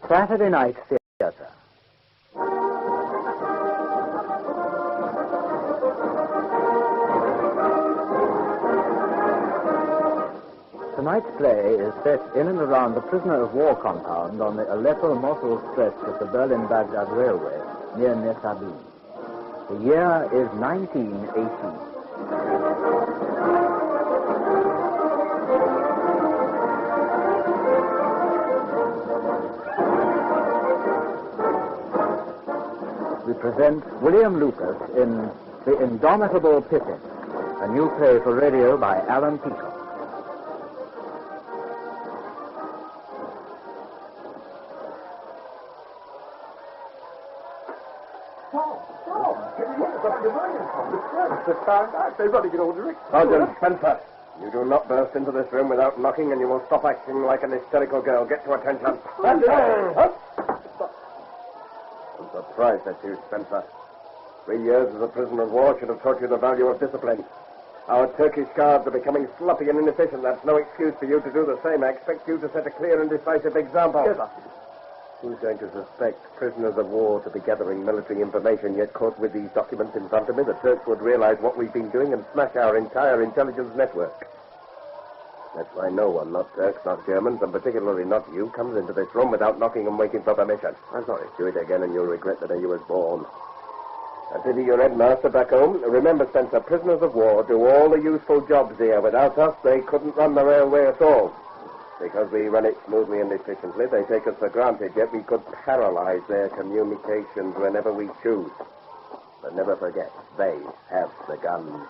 Saturday Night Theatre. Tonight's play is set in and around the prisoner of war compound on the Aleppo-Mosul stretch of the Berlin-Baghdad Railway near Nesabi. The year is 1918. We present William Lucas in The Indomitable Pippin, a new play for radio by Alan Peacock. Sergeant Spencer, you do not burst into this room without knocking, and you will stop acting like an hysterical girl. Get to attention. I'm surprised at you, Spencer. 3 years as a prisoner of war should have taught you the value of discipline. Our Turkish guards are becoming sloppy and inefficient. That's no excuse for you to do the same. I expect you to set a clear and decisive example. Yes, sir. Who's going to suspect prisoners of war to be gathering military information, yet caught with these documents in front of me? The Turks would realize what we've been doing and smash our entire intelligence network. That's why no one, not Turks, not Germans, and particularly not you, comes into this room without knocking and waiting for permission. I'm sorry. Do it again and you'll regret the day you was born. I say to your headmaster back home, remember, Spencer, prisoners of war do all the useful jobs here. Without us, they couldn't run the railway at all. Because we run it smoothly and efficiently, they take us for granted, yet we could paralyze their communications whenever we choose. But never forget, they have the guns.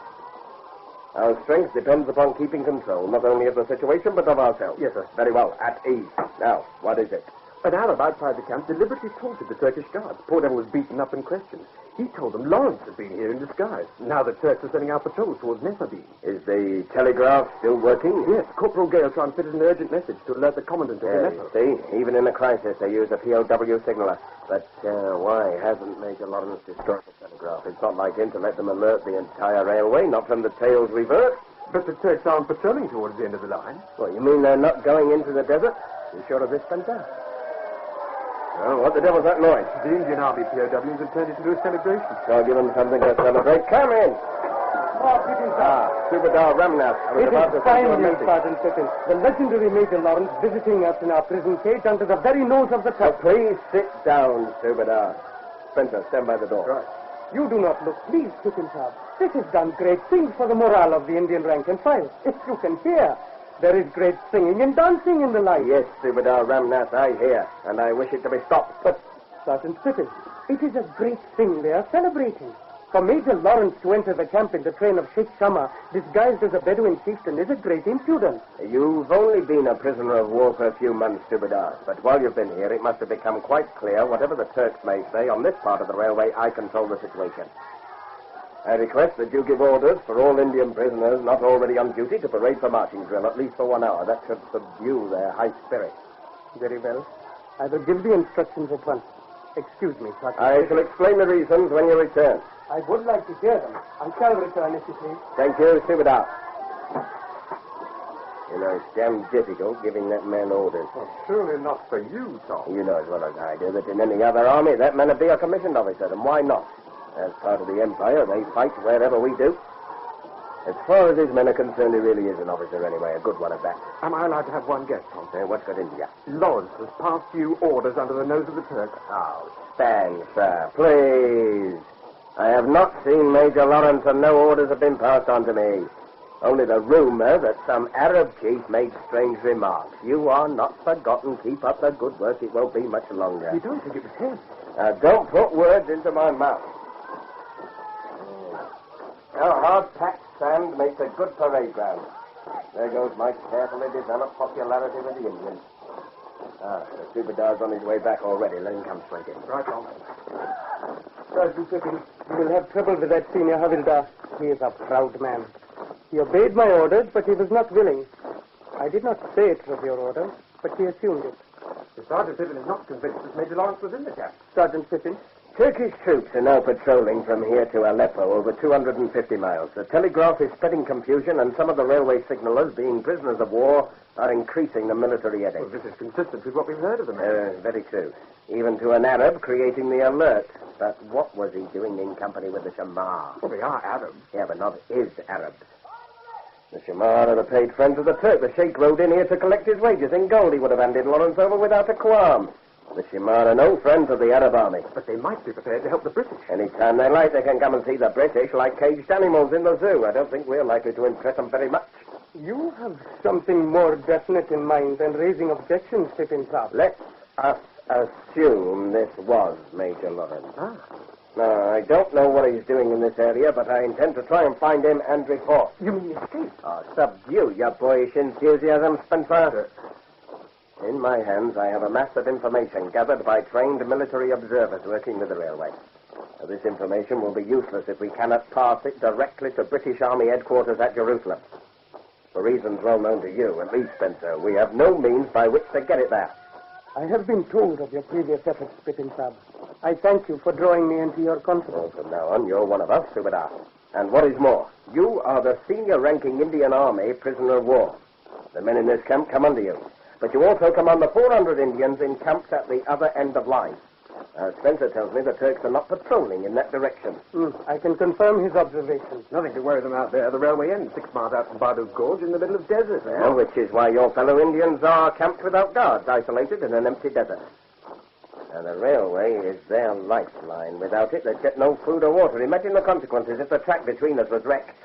Our strength depends upon keeping control, not only of the situation, but of ourselves. Yes, sir. Very well, at ease. Now, what is it? An Arab outside the camp deliberately taunted the Turkish guards. Poor devil was beaten up and questioned. He told them Lawrence had been here in disguise. Now the Turks are sending out patrols towards Nesabi. Is the telegraph still working? Yes, Corporal Gale transmitted an urgent message to alert the commandant of Aleppo. See, even in a crisis, they use a POW signaler. But why hasn't Major Lawrence destroyed the telegraph? It's not like him to let them alert the entire railway, not from the tails revert. But the Turks aren't patrolling towards the end of the line. Well, you mean they're not going into the desert? You sure of this, Spencer? Well, what the devil's that noise? The Indian Army POWs have turned it into a celebration. I'll give them something to celebrate. Come in. Subedar Ramnath. I was It about to is send you a fine news, message. Sergeant Pippin. The legendary Major Lawrence visiting us in our prison cage under the very nose of the Turks. Please sit down, Subedar. Spencer, stand by the door. Right. You do not look pleased, Pippin, sir. This has done great things for the morale of the Indian rank and file. If you can hear, there is great singing and dancing in the line. Yes, Subedar Ramnath, I hear, and I wish it to be stopped. But, Sergeant Pippin, it is a great thing they are celebrating. For Major Lawrence to enter the camp in the train of Sheikh Shama, disguised as a Bedouin chieftain, is a great impudence. You've only been a prisoner of war for a few months, Subedar, but while you've been here, it must have become quite clear, whatever the Turks may say, on this part of the railway, I control the situation. I request that you give orders for all Indian prisoners not already on duty to parade for marching drill, at least for 1 hour. That should subdue their high spirit. Very well. I will give the instructions at once. Excuse me, Sergeant. I shall explain the reasons when you return. I would like to hear them. I shall return, if you please. Thank you, Subedar. You know, it's damn difficult giving that man orders. Well, surely not for you, Tom. You know as well as I do that in any other army, that man would be a commissioned officer, and why not? As part of the Empire, they fight wherever we do. As far as his men are concerned, he really is an officer anyway, a good one at that. Am I allowed to have one guess, Tom? What's got into you? Lawrence has passed you orders under the nose of the Turks. Oh, stand, sir, please. I have not seen Major Lawrence, and no orders have been passed on to me. Only the rumor that some Arab chief made strange remarks. You are not forgotten. Keep up the good work. It won't be much longer. You don't think it was him? Don't put words into my mouth. Now, hard-packed sand makes a good parade ground. There goes my carefully developed popularity with the Indians. The Subedar's on his way back already. Let him come straight in. Right on. Sergeant Pippin, you will have trouble with that senior Havildar. He is a proud man. He obeyed my orders, but he was not willing. I did not say it was your order, but he assumed it. The Sergeant Pippin is not convinced that Major Lawrence was in the camp. Sergeant Pippin, Turkish troops are now patrolling from here to Aleppo, over 250 miles. The telegraph is spreading confusion, and some of the railway signalers, being prisoners of war, are increasing the military headache. Well, this is consistent with what we've heard of them. Very true. Even to an Arab creating the alert. But what was he doing in company with the Shamar? Well, they are Arabs. Yeah, but not his Arabs. The Shamar are the paid friends of the Turk. The Sheikh rode in here to collect his wages in gold. He would have handed Lawrence over without a qualm. The Shamar are no friends of the Arab army. But they might be prepared to help the British. Anytime they like, they can come and see the British like caged animals in the zoo. I don't think we're likely to impress them very much. You have something more definite in mind than raising objections, Pippin Saab. Let us assume this was Major Lawrence. Now, I don't know what he's doing in this area, but I intend to try and find him and report. You mean escape? Oh, subdue your boyish enthusiasm, Spencer. In my hands, I have a mass of information gathered by trained military observers working with the railway. Now, this information will be useless if we cannot pass it directly to British Army headquarters at Jerusalem. For reasons well known to you, at least, Spencer, we have no means by which to get it there. I have been told of your previous efforts, Pippin Saab. I thank you for drawing me into your confidence. Well, from now on, you're one of us, Subedar. And what is more, you are the senior-ranking Indian Army prisoner of war. The men in this camp come under you. But you also command the 400 Indians in camps at the other end of line. Spencer tells me the Turks are not patrolling in that direction. I can confirm his observations. Nothing to worry them out there. The railway ends 6 miles out from Barduz Gorge in the middle of desert. Well, which is why your fellow Indians are camped without guards, isolated in an empty desert. And the railway is their lifeline. Without it, they'd get no food or water. Imagine the consequences if the track between us was wrecked.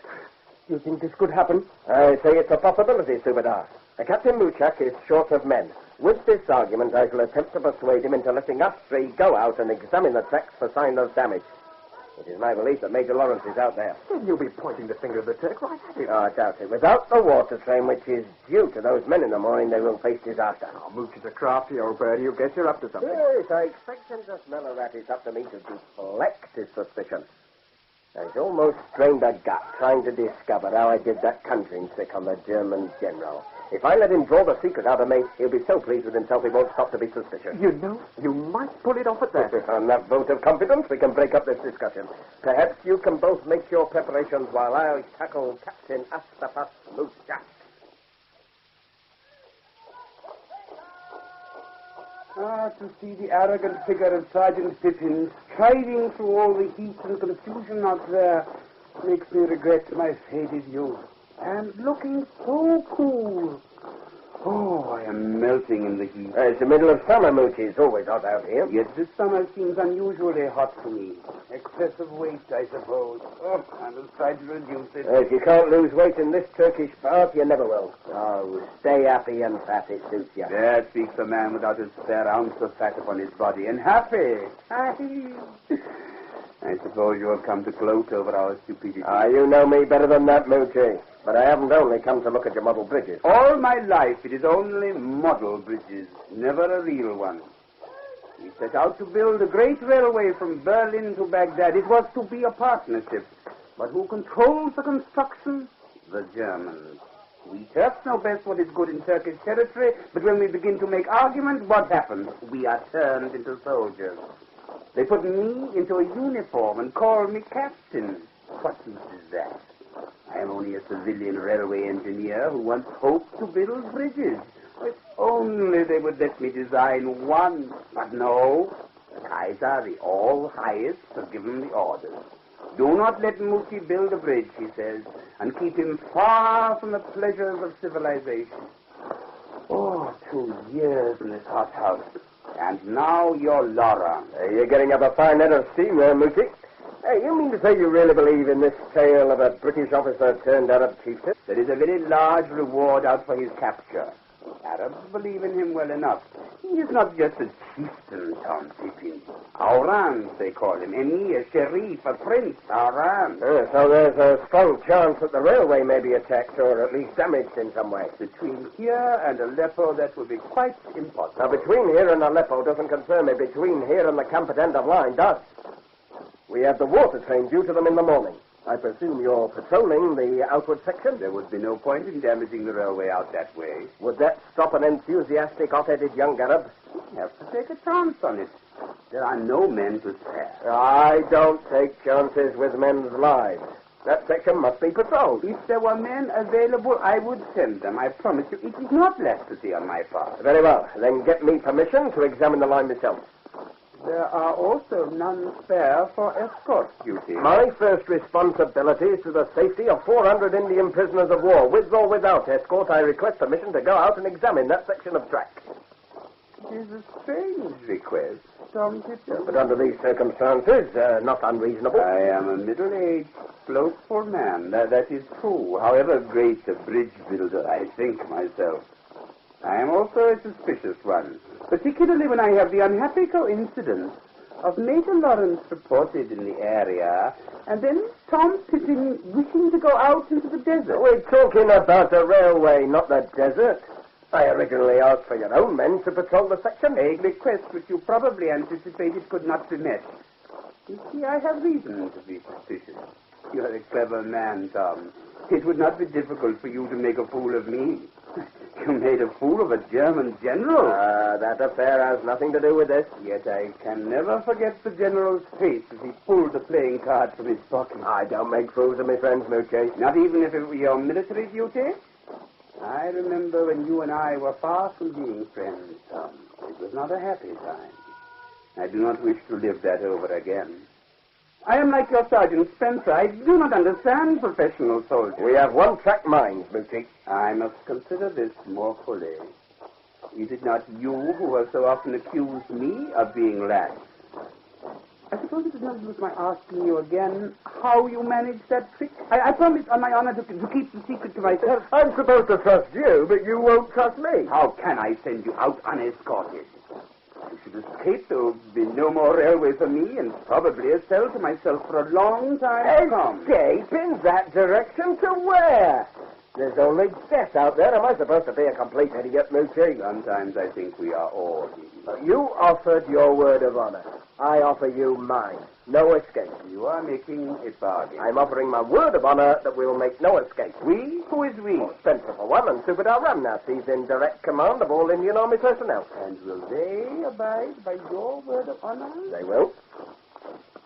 You think this could happen? I say it's a possibility, Subedar. Captain Muchak is short of men. With this argument, I shall attempt to persuade him into letting us three go out and examine the tracks for signs of damage. It is my belief that Major Lawrence is out there. Then you'll be pointing the finger at the Turk right at him. Oh, I doubt it. Without the water train, which is due to those men in the morning, they will face disaster. Oh, Mooch is a crafty old bird. He'll guess you're up to something. Yes, I expect him to smell a rat. It's up to me to deflect his suspicion. I've almost strained a gut trying to discover how I did that conjuring trick on the German general. If I let him draw the secret out of me, he'll be so pleased with himself he won't stop to be suspicious. You know, you might pull it off at that. On that vote of confidence, we can break up this discussion. Perhaps you can both make your preparations while I'll tackle Captain Astafas Muchak. To see the arrogant figure of Sergeant Pippin striding through all the heat and confusion out there makes me regret my faded youth. And looking so cool. Oh, I am melting in the heat. It's the middle of summer, Moochie. It's always hot out here. Yet this summer seems unusually hot to me. Excessive weight, I suppose. Oh, I must try to reduce it. If you can't lose weight in this Turkish bath, you never will. Oh, stay happy and fat. It suits you. There speaks a man without a spare ounce of fat upon his body. And happy. I suppose you have come to gloat over our stupidity. You know me better than that, Moochie. But I haven't only come to look at your model bridges. All my life it is only model bridges, never a real one. We set out to build a great railway from Berlin to Baghdad. It was to be a partnership. But who controls the construction? The Germans. We Turks know best what is good in Turkish territory, but when we begin to make arguments, what happens? We are turned into soldiers. They put me into a uniform and call me captain. What use is that? I am only a civilian railway engineer who once hoped to build bridges. If only they would let me design one. But no, the Kaiser, the all-highest, has given the orders. Do not let Muti build a bridge, he says, and keep him far from the pleasures of civilization. Oh, 2 years in this hot house. And now you're Laura. You're getting up a fine head of steam there, Moochie. Hey, you mean to say you really believe in this tale of a British officer turned Arab chieftain? There is a very large reward out for his capture. Arabs believe in him well enough. He is not just a chieftain, Tom Pippin. Auran, they call him. Emir, Sharif, a prince, Auran. So there's a strong chance that the railway may be attacked or at least damaged in some way. Between here and Aleppo, that would be quite impossible. Now, between here and Aleppo doesn't concern me. Between here and the camp at end of line does. We have the water train due to them in the morning. I presume you're patrolling the outward section? There would be no point in damaging the railway out that way. Would that stop an enthusiastic, hot-headed young Arab? We have to take a chance on it. There are no men to spare. I don't take chances with men's lives. That section must be patrolled. If there were men available, I would send them. I promise you, it is not lefty on my part. Very well. Then get me permission to examine the line myself. There are also none spare for escort duty. My first responsibility is to the safety of 400 Indian prisoners of war. With or without escort, I request permission to go out and examine that section of track. It is a strange request, Tom Kitchen. But under these circumstances, not unreasonable. I am a middle-aged, slothful man. That is true. However great a bridge builder I think myself, I am also a suspicious one, particularly when I have the unhappy coincidence of Major Lawrence reported in the area, and then Tom Pippin wishing to go out into the desert. We're talking about the railway, not the desert. I originally asked for your own men to patrol the section. A request which you probably anticipated could not be met. You see, I have reason to be suspicious. You're a clever man, Tom. It would not be difficult for you to make a fool of me. You made a fool of a German general. That affair has nothing to do with this. Yet I can never forget the general's face as he pulled the playing card from his pocket. I don't make fools of my friends, Moochie. Not even if it were your military duty? I remember when you and I were far from being friends, Tom. It was not a happy time. I do not wish to live that over again. I am like your Sergeant Spencer. I do not understand professional soldiers. We have one-track minds, Moochie. I must consider this more fully. Is it not you who have so often accused me of being lax? I suppose it is not worth my asking you again how you managed that trick. I promise on my honor to keep the secret to myself. I'm supposed to trust you, but you won't trust me. How can I send you out unescorted? I should escape, there will be no more railway for me, and probably a cell to myself for a long time to come. Escape in that direction to where? There's only death out there. Am I supposed to be a complete idiot, Moochie? Sometimes I think we are all idiots. You offered your word of honor. I offer you mine. No escape. You are making a bargain. I'm offering my word of honor that we'll make no escape. We? Who is we? Oh, Spencer for one, and Subedar Ramnath. He's in direct command of all Indian Army personnel. And will they abide by your word of honor? They will.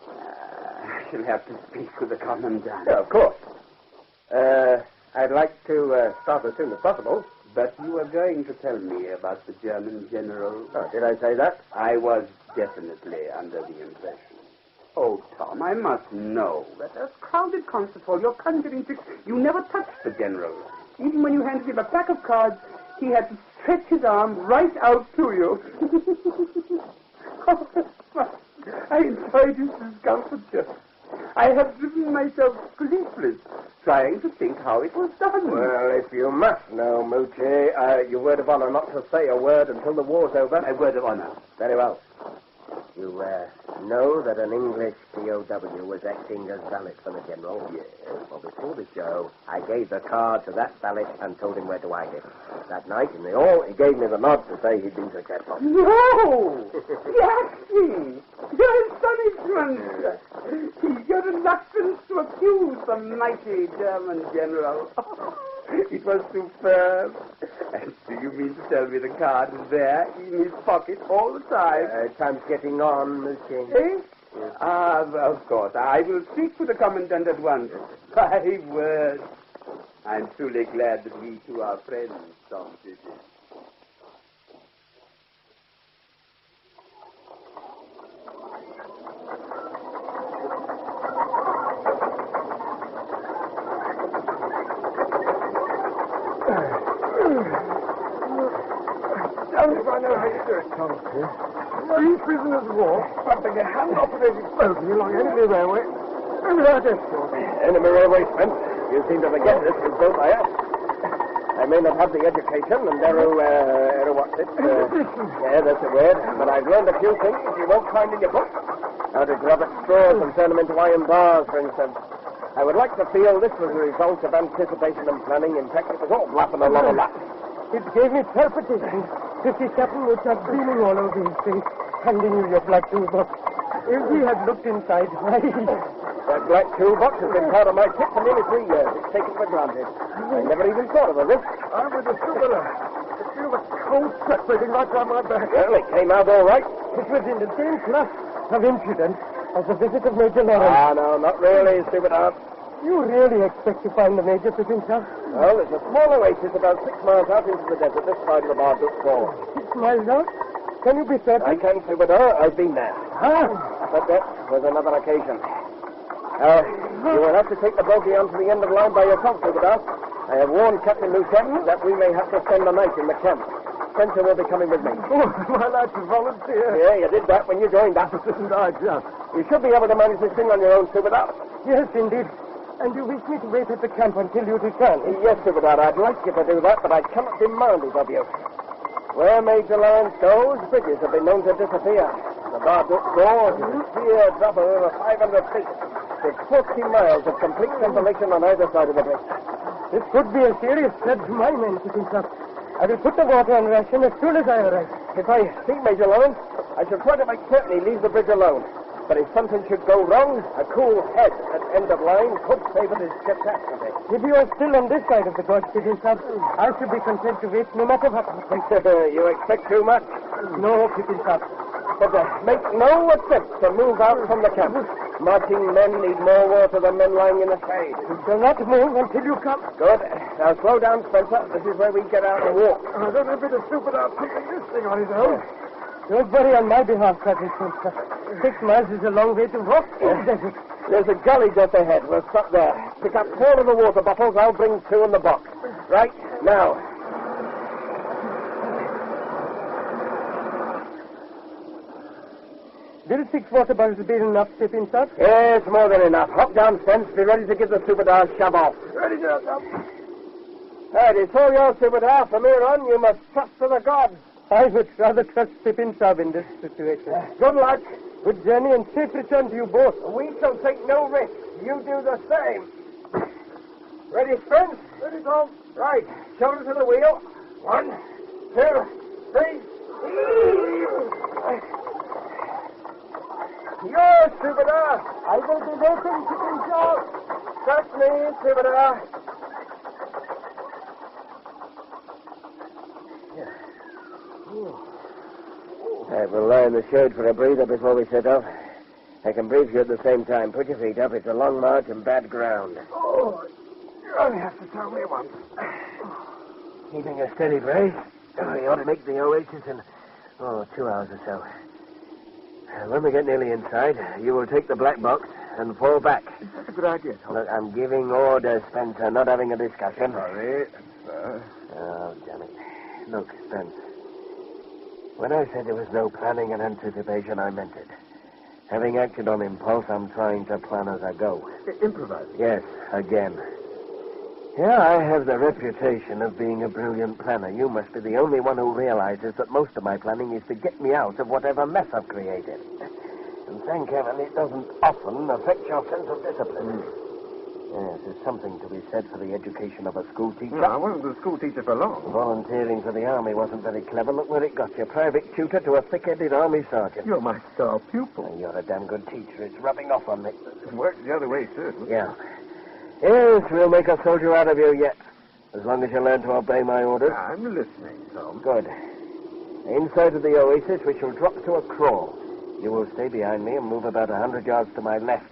I shall have to speak with the commandant. Yeah, of course. I'd like to start as soon as possible. But you were going to tell me about the German general. Oh, did I say that? I was definitely under the impression. Oh, Tom, I must know that a crowded concert hall, your conjuring tricks, you never touched the general. Even when you handed him a pack of cards, he had to stretch his arm right out to you. I enjoyed his discomfiture. I have driven myself sleepless, trying to think how it was done. Well, if you must know, Moochie, your word of honor not to say a word until the war's over. My word of honor. Very well. You know that an English POW was acting as valet for the general? Yes. Well, before the show, I gave the card to that valet and told him where to hide it. That night in the hall, he gave me the nod to say he'd been successful. No! Acting! Your astonishment! Your reluctance to accuse the mighty German general. It was superb. And do you mean to tell me the card is there in his pocket all the time? Time's getting on, Moochie. Eh? Yes. Of course. I will speak to the commandant at once. My word. I'm truly glad that we two are friends, Tom Pippin. If I know how you do it, Thompson. Three prisoners of war bumping a hand-operated explosion along enemy railway without escort. Enemy railway, Spence. You seem to forget this was built by us. I may not have the education and what's it? Yeah, that's the word. But I've learned a few things you won't find in your book. How to grub at straws and turn them into iron bars, for instance. I would like to feel this was a result of anticipation and planning. In fact, it was all bluff and a lot of luck. It gave me palpitations. 50 Captain would start beaming all over his face, handing you your black toolbox. If he had looked inside, That black toolbox has been part of my kit for nearly 3 years. It's taken for granted. I never even thought of the risk. I'm with the Subedar. To feel the old trap breathing right down my back. Well, it came out all right. It was in the same class of incidents as the visit of Major Lawrence. Ah, no, not really, Stupidar. You really expect to find the Major, Pippin, sir? Well, there's a small oasis about 6 miles out into the desert this side of the Barduk Fall. 6 miles out? Can you be certain? I can, Stupidar. I've been there. Ah, But that was another occasion. You will have to take the bogey onto the end of the line by yourself, Stupidar. I have warned Captain Lucette that we may have to spend the night in the camp. Spencer will be coming with me. Oh, my lad, to volunteer. Yeah, you did that when you joined us. You should be able to manage this thing on your own, Stupidar. yes, indeed. And you wish me to wait at the camp until you return? Yes, Stupidar, I'd like you to do that, but I cannot demand it of you. Where Major Lawrence goes, bridges have been known to disappear. The Barduk Gorge is a sheer drop of over 500 feet, with 40 miles of complete desolation on either side of the bridge. This could be a serious threat to my men, Pippin, sir. I will put the water on ration as soon as I arrive. If I see Major Lawrence, I shall try to make certain he leaves the bridge alone. But if something should go wrong, a cool head at end of line could save it as catastrophe. If you are still on this side of the gorge, Pippin, sir, I should be content to wait no matter what happens. You expect too much? No, Pippin, sir. But make no attempt to move out from the camp. Marching men need more water than men lying in the shade. You shall not move until you come. Good. Now slow down, Spencer. This is where we get out and walk. I don't have a bit of Stupidar taking this thing on his own. Don't worry on my behalf, Captain Spencer. 6 miles is a long way to walk in the desert. There's a gully just ahead. We'll stop there. Pick up 4 of the water bottles. I'll bring 2 in the box. Right, now. Will 6 water bottles be enough, Pippin, sir? Yes, more than enough. Hop down, Spence. Be ready to give the Stupidar a shove off. Ready, sir. Right, it's all yours, Stupidar. From here on, you must trust to the gods. I would rather trust Pippin, sir, in this situation. Good luck. Good journey and safe return to you both. We shall take no risks. You do the same. Ready, Spence? Ready, Tom. Right. Shoulder to the wheel. 1, 2, 3. Yours, Stupidar. I will be waiting, Pippin, sir. Trust me, Stupidar. We'll lie in the shade for a breather before we set off. I can brief you at the same time. Put your feet up. It's a long march and bad ground. Oh, you only have to tell me once. Keeping a steady pace. We ought to make the oasis in, 2 hours or so. When we get nearly inside, you will take the black box and fall back. That's a good idea, Tom. Look, I'm giving orders, Spencer, not having a discussion. Sorry, sir. Oh, damn it. Look, Spence. When I said there was no planning and anticipation, I meant it. Having acted on impulse, I'm trying to plan as I go. Improvising. Yes, again. Yeah, I have the reputation of being a brilliant planner. You must be the only one who realizes that most of my planning is to get me out of whatever mess I've created. And thank heaven it doesn't often affect your sense of discipline. Yes, there's something to be said for the education of a school teacher. No, I wasn't a school teacher for long. Volunteering for the army wasn't very clever. Look where it got you. Private tutor to a thick-headed army sergeant. You're my star pupil. You're a damn good teacher. It's rubbing off on me. It works the other way, too. Yeah. Yes, we'll make a soldier out of you yet. As long as you learn to obey my orders. I'm listening, Tom. Good. Inside of the oasis, we shall drop to a crawl. You will stay behind me and move about 100 yards to my left.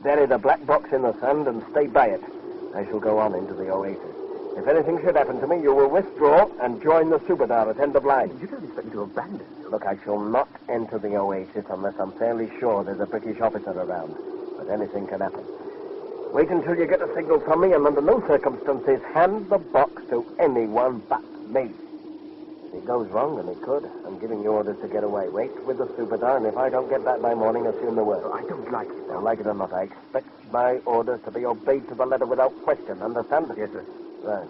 Bury the black box in the sand and stay by it. I shall go on into the oasis. If anything should happen to me, you will withdraw and join the Stupidar at end of line. You don't expect me to abandon you. Look, I shall not enter the oasis unless I'm fairly sure there's a British officer around. But anything can happen. Wait until you get a signal from me, and under no circumstances hand the box to anyone but me. If it goes wrong, and it could, I'm giving you orders to get away. Wait with the Stupidar, and if I don't get back by morning, assume the word. I don't like it. Now, like it or not, I expect my orders to be obeyed to the letter without question. Understand? Yes, sir. Right.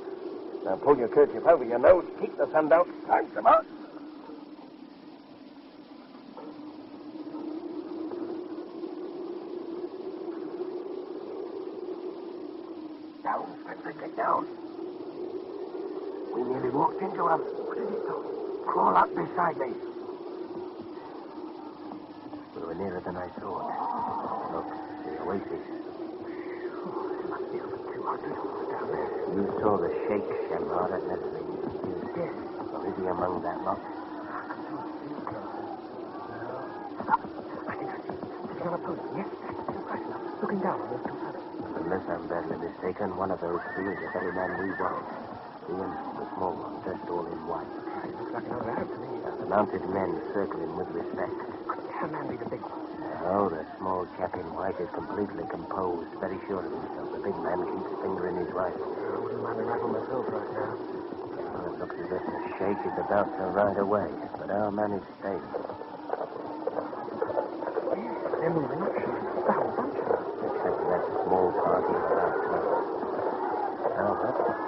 Now, pull your kerchief over your nose, keep the sand out. Time to march. Down, Spencer, get down. We nearly walked into him. What did he do? Crawl up beside me. We were nearer than I thought. Look, the oasis. It must be over 200 down there. You saw the shake, Shamar, at Leslie. Yes. Is he among that lot? I think I see. Sitting on a post. Yes, right enough. Looking down on those two fellows. Unless I'm badly mistaken, one of those two is the very man we want. He and the small one, dressed all in white. He looks like another Arab to me. The mounted men circle him with respect. Could that man be the big one? No, the small chap in white is completely composed, very sure of himself. The big man keeps his finger in his rifle. I wouldn't mind a rifle myself right now. Well, it looks as if the sheikh is about to ride away, but our man is staying. They're moving up, sure. The whole bunch of them. Except for that small party of about 12. Now,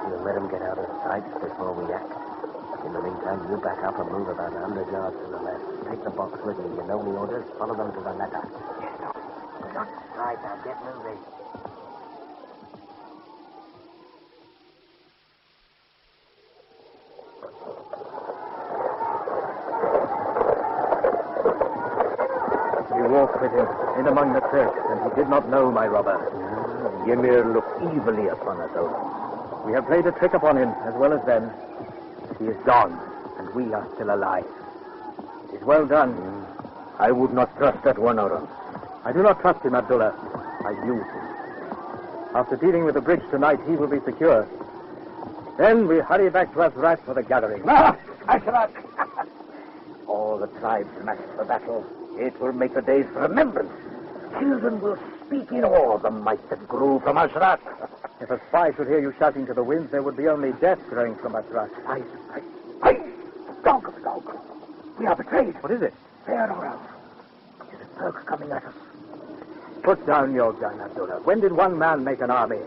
we'll let him get out of sight before we act. In the meantime, you back up and move about 100 yards to the left. Take the box with you. You know the orders. Follow them to the letter. Yes, sir. Right, now get moving. We walked with him in among the Turks, and he did not know my robber. The Emir looked evilly upon us, though. We have played a trick upon him, as well as them. He is gone, and we are still alive. It is well done. I would not trust that one, Oran. I do not trust him, Abdullah. I use him. After dealing with the bridge tonight, he will be secure. Then we hurry back to Azrat for the gathering. Ashrat! All the tribes massed for battle. It will make a day's remembrance. Children will speak in awe of the might that grew from Ashrat. If a spy should hear you shouting to the winds, there would be only death growing from Azrat. Dog. We are betrayed. What is it? There, Oral. It is a Turk coming at us. Put down your gun, Abdullah. When did one man make an army?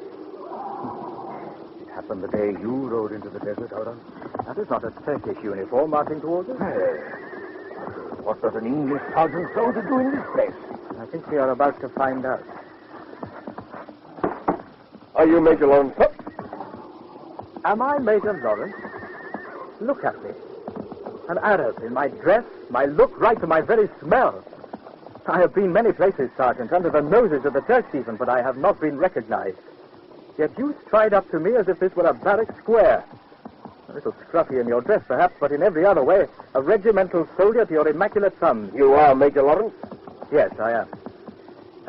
It happened the day you rode into the desert, Oran. That is not a Turkish uniform marching towards us. What does an English sergeant soldier do in this place? I think we are about to find out. Are you Major Lawrence? Am I Major Lawrence? Look at me. An Arab in my dress, my look, right to my very smell. I have been many places, Sergeant, under the noses of the Turks even, but I have not been recognized. Yet you stride up to me as if this were a barrack square. A little scruffy in your dress, perhaps, but in every other way, a regimental soldier to your immaculate thumbs. You are Major Lawrence? Yes, I am.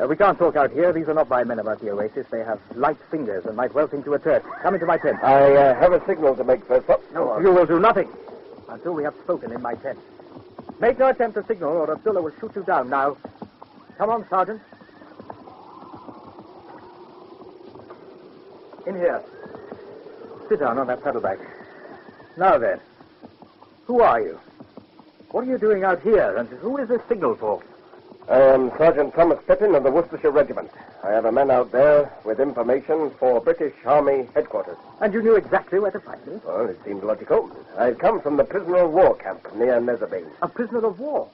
We can't talk out here. These are not my men about the oasis. They have light fingers and might well think you a Turk. Come into my tent. I have a signal to make first up. No, you will do nothing until we have spoken in my tent. Make no attempt to signal, or Abdullah will shoot you down now. Come on, Sergeant. In here. Sit down on that saddlebag. Now then, who are you? What are you doing out here, and who is this signal for? I am Sergeant Thomas Pippin of the Worcestershire Regiment. I have a man out there with information for British Army headquarters. And you knew exactly where to find me? Well, it seemed logical. I've come from the prisoner of war camp near Nezabin. A prisoner of war?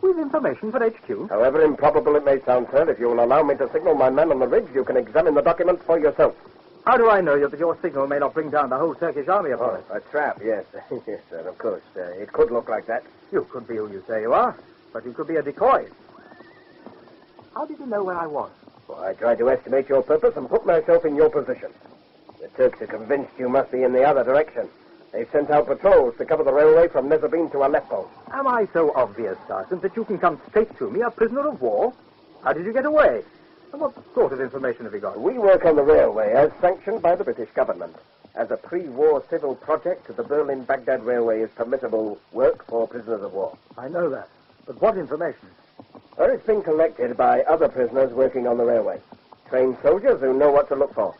With information for HQ? However improbable it may sound, sir, if you will allow me to signal my men on the ridge, you can examine the documents for yourself. How do I know that your signal may not bring down the whole Turkish army upon us? A trap, yes. Yes, sir, of course. It could look like that. You could be who you say you are, but you could be a decoy. How did you know where I was? Well, I tried to estimate your purpose and put myself in your position. The Turks are convinced you must be in the other direction. They've sent out patrols to cover the railway from Nezabin to Aleppo. Am I so obvious, Sergeant, that you can come straight to me, a prisoner of war? How did you get away? And what sort of information have you got? We work on the railway as sanctioned by the British government. As a pre-war civil project, the Berlin-Baghdad Railway is permissible work for prisoners of war. I know that. But what information? Well, it's been collected by other prisoners working on the railway. Trained soldiers who know what to look for.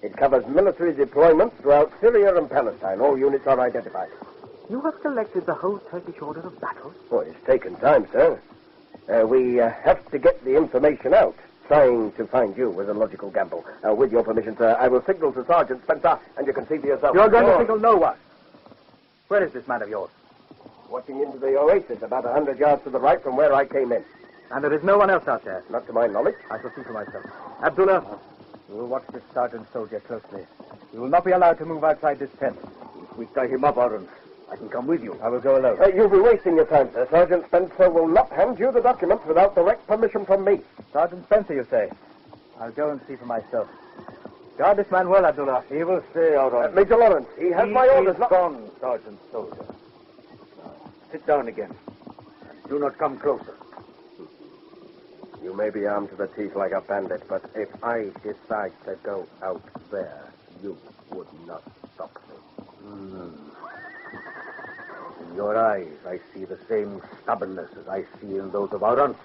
It covers military deployments throughout Syria and Palestine. All units are identified. You have collected the whole Turkish order of battle? Well, it's taken time, sir. We have to get the information out. Trying to find you was a logical gamble. With your permission, sir, I will signal to Sergeant Spencer, and you can see for yourself. You're going to signal no one. Where is this man of yours? Watching into the oasis about 100 yards to the right from where I came in. And there is no one else out there? Not to my knowledge. I shall see for myself. Abdullah, you will watch this sergeant soldier closely. You will not be allowed to move outside this tent. If we tie him up, Aaron, I can come with you. I will go alone. You'll be wasting your time, sir. Sergeant Spencer will not hand you the documents without direct permission from me. Sergeant Spencer, you say? I'll go and see for myself. Guard this man well, Abdullah. He will stay out on. Major Lawrence, he has my orders. He's gone, Sergeant Soldier. Now, sit down again. And do not come closer. You may be armed to the teeth like a bandit, but if I decide to go out there, you would not stop me. In your eyes, I see the same stubbornness as I see in those of Aurans.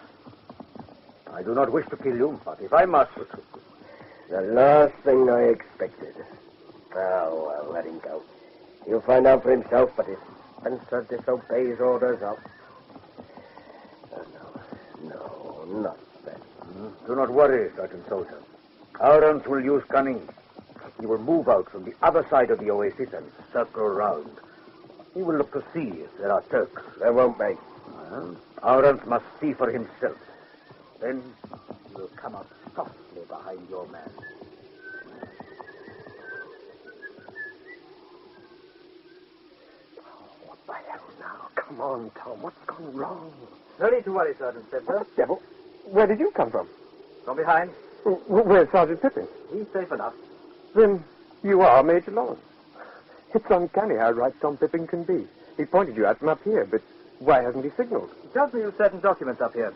I do not wish to kill you, but if I must... The last thing I expected. Oh, well, let him go. He'll find out for himself, but if Spencer disobeys orders, I'll... No, not Spencer. Do not worry, Sergeant Soldier. Aurans will use cunning. He will move out from the other side of the oasis and circle round. He will look to see if there are Turks. There won't be. Aurans must see for himself. Then he will come up softly behind your man. What the hell now? Come on, Tom. What's gone wrong? No need to worry, Sergeant Spencer. What the devil? Where did you come from? From behind. Where's Sergeant Pippin? He's safe enough. Then you are Major Lawrence. It's uncanny how right Tom Pippin can be. He pointed you out from up here, but why hasn't he signaled? He tells me you've certain documents up here.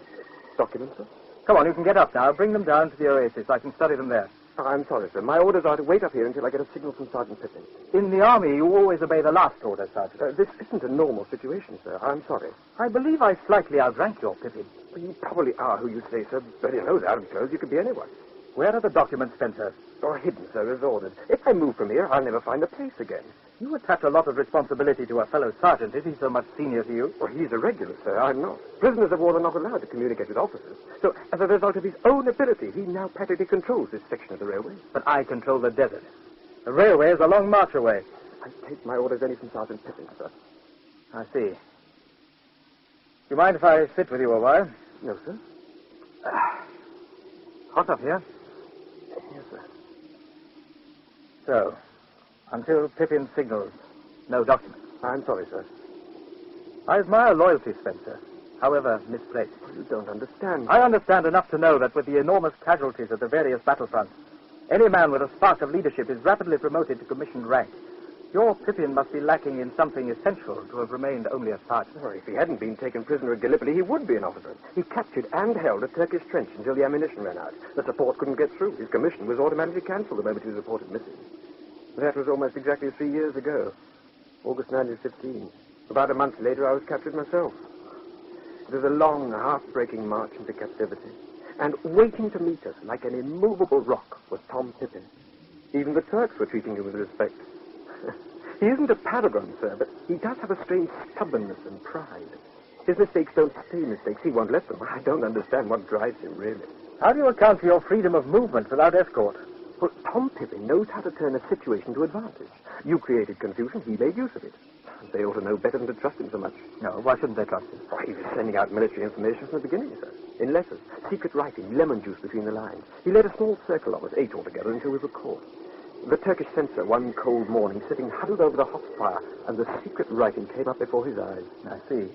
Documents, sir? Come on, you can get up now. Bring them down to the oasis. I can study them there. Oh, I'm sorry, sir. My orders are to wait up here until I get a signal from Sergeant Pippin. In the army, you always obey the last order, Sergeant. This isn't a normal situation, sir. I'm sorry. I believe I slightly outrank your Pippin. Well, you probably are who you say, sir. But in those Arab clothes, you could be anyone. Where are the documents, Spencer? Or hidden, sir, as ordered. If I move from here, I'll never find the place again. You attach a lot of responsibility to a fellow sergeant. Is he so much senior to you? Well, he's a regular, sir. I'm not. Prisoners of war are not allowed to communicate with officers. So, as a result of his own ability, he now practically controls this section of the railway. But I control the desert. The railway is a long march away. I take my orders only from Sergeant Pippin, sir. I see. Do you mind if I sit with you a while? No, sir. Hot up here. Yes, sir. So, until Pippin signals, no documents. I'm sorry, sir. I admire loyalty, Spencer, however misplaced. You don't understand. I understand enough to know that with the enormous casualties at the various battlefronts, any man with a spark of leadership is rapidly promoted to commissioned rank. Your Pippin must be lacking in something essential to have remained only a sergeant. Well, if he hadn't been taken prisoner at Gallipoli, he would be an officer. He captured and held a Turkish trench until the ammunition ran out. The support couldn't get through. His commission was automatically cancelled the moment he was reported missing. That was almost exactly 3 years ago, August 1915. About a month later, I was captured myself. It was a long, heartbreaking march into captivity. And waiting to meet us like an immovable rock was Tom Pippin. Even the Turks were treating him with respect. He isn't a paragon, sir, but he does have a strange stubbornness and pride. His mistakes don't stay mistakes. He won't let them. I don't understand what drives him, really. How do you account for your freedom of movement without escort? Well, Tom Pippin knows how to turn a situation to advantage. You created confusion. He made use of it. They ought to know better than to trust him so much. No, why shouldn't they trust him? Why, he was sending out military information from the beginning, sir. In letters, secret writing, lemon juice between the lines. He led a small circle of us, 8 altogether, until we were caught. The Turkish censor, one cold morning, sitting huddled over the hot fire, and the secret writing came up before his eyes. I see.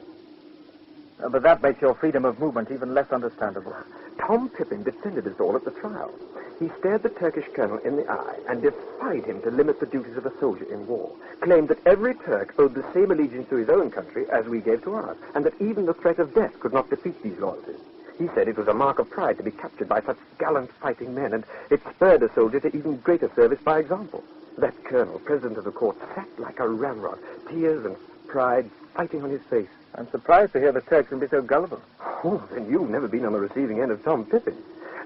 But that makes your freedom of movement even less understandable. Tom Pippin defended us all at the trial. He stared the Turkish colonel in the eye and defied him to limit the duties of a soldier in war, claimed that every Turk owed the same allegiance to his own country as we gave to ours, and that even the threat of death could not defeat these loyalties. He said it was a mark of pride to be captured by such gallant fighting men, and it spurred a soldier to even greater service by example. That colonel, president of the court, sat like a ramrod, tears and pride fighting on his face. I'm surprised to hear the Turks can be so gullible. Oh, then you've never been on the receiving end of Tom Pippin.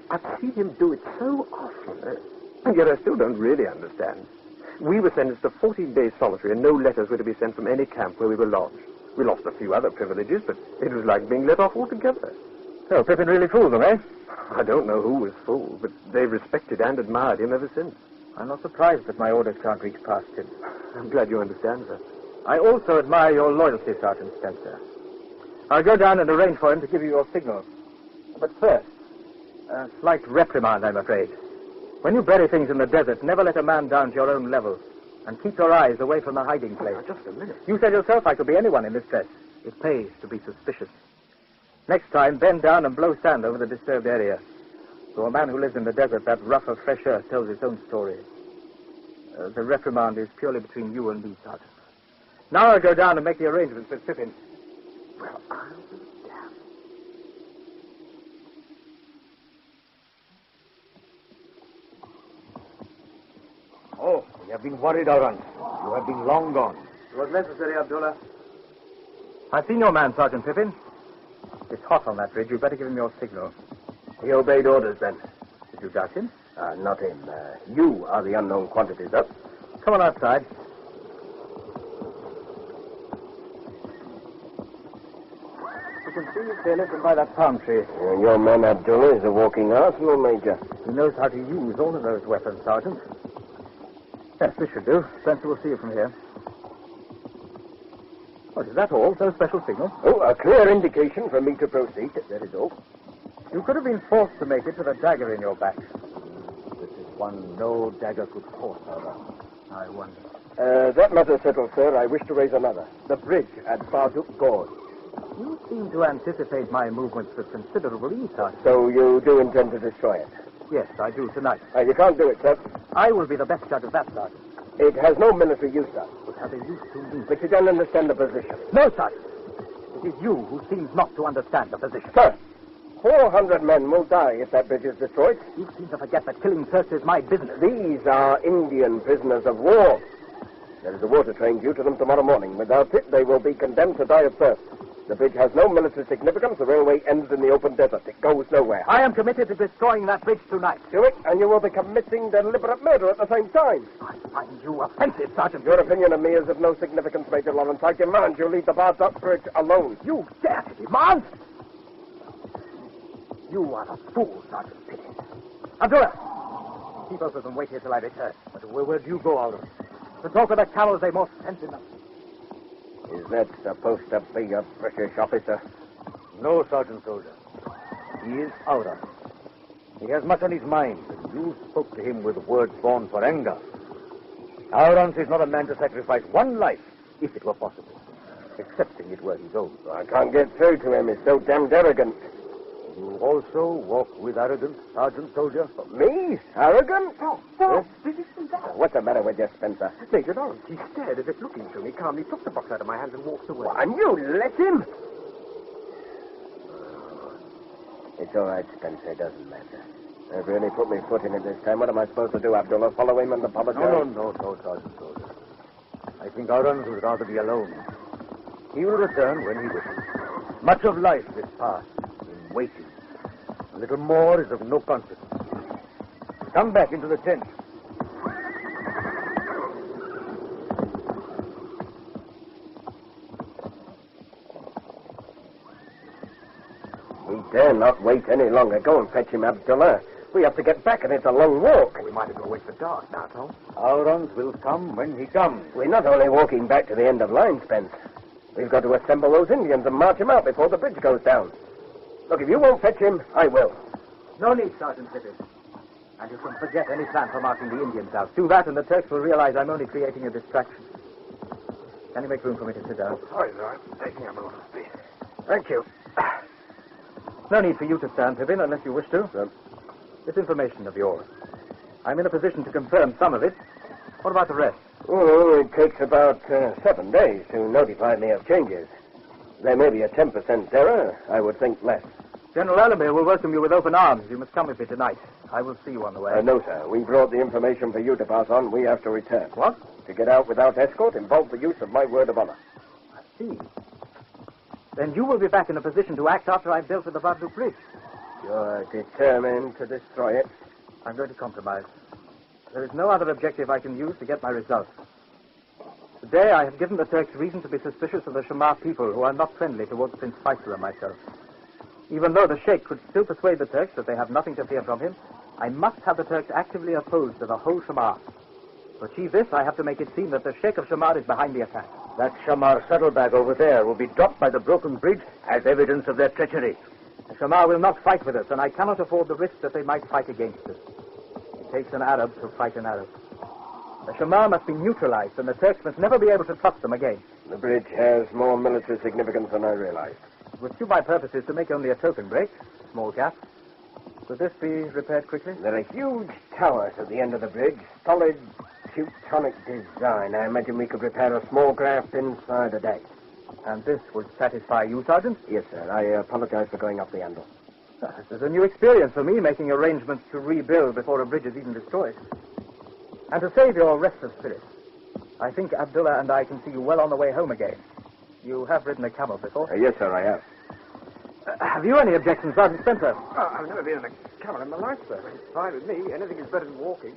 I've seen him do it so often, and yet I still don't really understand. We were sentenced to 14 days solitary, and no letters were to be sent from any camp where we were lodged. We lost a few other privileges, but it was like being let off altogether. So Pippin really fooled them, eh? I don't know who was fooled, but they've respected and admired him ever since. I'm not surprised that my orders can't reach past him. I'm glad you understand, sir. I also admire your loyalty, Sergeant Spencer. I'll go down and arrange for him to give you your signal. But first, a slight reprimand, I'm afraid. When you bury things in the desert, never let a man down to your own level. And keep your eyes away from the hiding place. Oh, just a minute. You said yourself I could be anyone in this dress. It pays to be suspicious. Next time, bend down and blow sand over the disturbed area. To a man who lives in the desert, that rough of fresh earth tells its own story. The reprimand is purely between you and me, Sergeant. Now I'll go down and make the arrangements with Pippin. Well, I'll be damned. Oh, we have been worried, Aaron. You have been long gone. It was necessary, Abdullah. I've seen your man, Sergeant Pippin. It's hot on that bridge. You'd better give him your signal. He obeyed orders then. Did you doubt him? Not him. You are the unknown quantity, sir. Come on outside. You can see his tail lifted by that palm tree. Your man Abdullah is a walking arsenal, Major. He knows how to use all of those weapons, Sergeant. Yes, this should do. Spencer will see you from here. What, is that all? No special signal? Oh, a clear indication for me to proceed. That is all. You could have been forced to make it with a dagger in your back. This is one no dagger could force, however. I wonder. That matter settled, sir. I wish to raise another. The bridge At Barduk Gorge. You seem to anticipate my movements with considerable ease, Sergeant. So you do intend to destroy it? Yes, I do tonight. You can't do it, sir. I will be the best judge of that, Sergeant. It has no military use, sir. It has a use to me. But you don't understand the position. No, Sergeant. It is you who seems not to understand the position. Sir, 400 men will die if that bridge is destroyed. You seem to forget that killing Turks is my business. These are Indian prisoners of war. There is a water train due to them tomorrow morning. Without it, they will be condemned to die of thirst. The bridge has no military significance. The railway ends in the open desert. It goes nowhere. I am committed to destroying that bridge tonight. Do it, and you will be committing deliberate murder at the same time. I find you offensive, Sergeant. Your opinion of me is of no significance, Major Lawrence. I demand you leave the Barduk Bridge alone. You dare to demand? You are a fool, Sergeant Pippin. Abdullah, keep both of them wait here till I return. But where do you go, Alden? To talk with the camels, they most sense enough. Is that supposed to be a British officer? No, Sergeant Soldier. He is Aaron. He has much on his mind, and you spoke to him with words born for anger. Aaron is not a man to sacrifice one life, if it were possible, excepting it were his own. I can't get through to him. He's so damned arrogant. You also walk with arrogance, Sergeant Soldier? Me? Arrogant? Oh, sir, this isn't that. What's the matter with you, Spencer? Major Lawrence, he stared as if looking through me calmly, took the box out of my hands and walked away. And you let him? It's all right, Spencer. It doesn't matter. I've really put my foot in it this time. What am I supposed to do, Abdullah? Follow him and apologize? No, Sergeant Soldier. I think Aaron would rather be alone. He will return when he wishes. Much of life is passed in waiting. A little more is of no consequence. Come back into the tent. We dare not wait any longer. Go and fetch him, Abdullah. We have to get back, and it's a long walk. We might as well wait for dark now, Tom. Aaron will come when he comes. We're not only walking back to the end of line, Spence. We've got to assemble those Indians and march them out before the bridge goes down. Look, if you won't fetch him, I will. No need, Sergeant Pippin. And you can forget any plan for marching the Indians out. Do that, and the Turks will realize I'm only creating a distraction. Can you make room for me to sit down? Sorry, sir. I'm taking up a lot of space. Thank you. No need for you to stand, Pippin, unless you wish to. Sir. This information of yours. I'm in a position to confirm some of it. What about the rest? Oh, it takes about 7 days to notify me of changes. There may be a 10% error. I would think less. General Elamir will welcome you with open arms. You must come with me tonight. I will see you on the way. No, sir. We brought the information for you to pass on. We have to return. What? To get out without escort involves the use of my word of honor. I see. Then you will be back in a position to act after I've dealt with the Barduk Bridge. You're determined to destroy it? I'm going to compromise. There is no other objective I can use to get my results. Today I have given the Turks reason to be suspicious of the Shamar people, who are not friendly towards Prince Faisal and myself. Even though the Sheikh could still persuade the Turks that they have nothing to fear from him, I must have the Turks actively opposed to the whole Shamar. To achieve this, I have to make it seem that the Sheikh of Shamar is behind the attack. That Shamar saddlebag over there will be dropped by the broken bridge as evidence of their treachery. The Shamar will not fight with us, and I cannot afford the risk that they might fight against us. It takes an Arab to fight an Arab. The Shamar must be neutralized, and the Turks must never be able to trust them again. The bridge has more military significance than I realized. It would suit my purposes to make only a token break, a small gap. Could this be repaired quickly? There are huge towers at the end of the bridge. Solid, Teutonic design. I imagine we could repair a small craft inside a day. And this would satisfy you, Sergeant? Yes, sir. I apologize for going up the handle. This is a new experience for me, making arrangements to rebuild before a bridge is even destroyed. And to save your restless spirit, I think Abdullah and I can see you well on the way home again. You have ridden a camel before? Yes, sir, I have. Have you any objections, Sergeant Spencer? Oh, I've never been in a camel in my life, sir. It's fine with me. Anything is better than walking.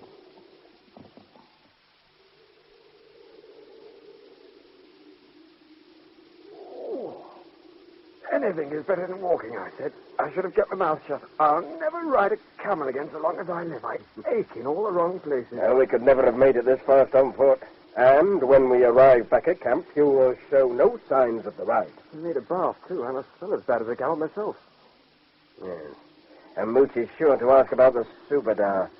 Anything is better than walking, I said. I should have kept my mouth shut. I'll never ride a camel again so long as I live. I ache in all the wrong places. Well, we could never have made it this fast on foot. And when we arrive back at camp, you will show no signs of the ride. I made a bath, too. I must feel as bad as a camel myself. Yes. And Mooch is sure to ask about the Subadar.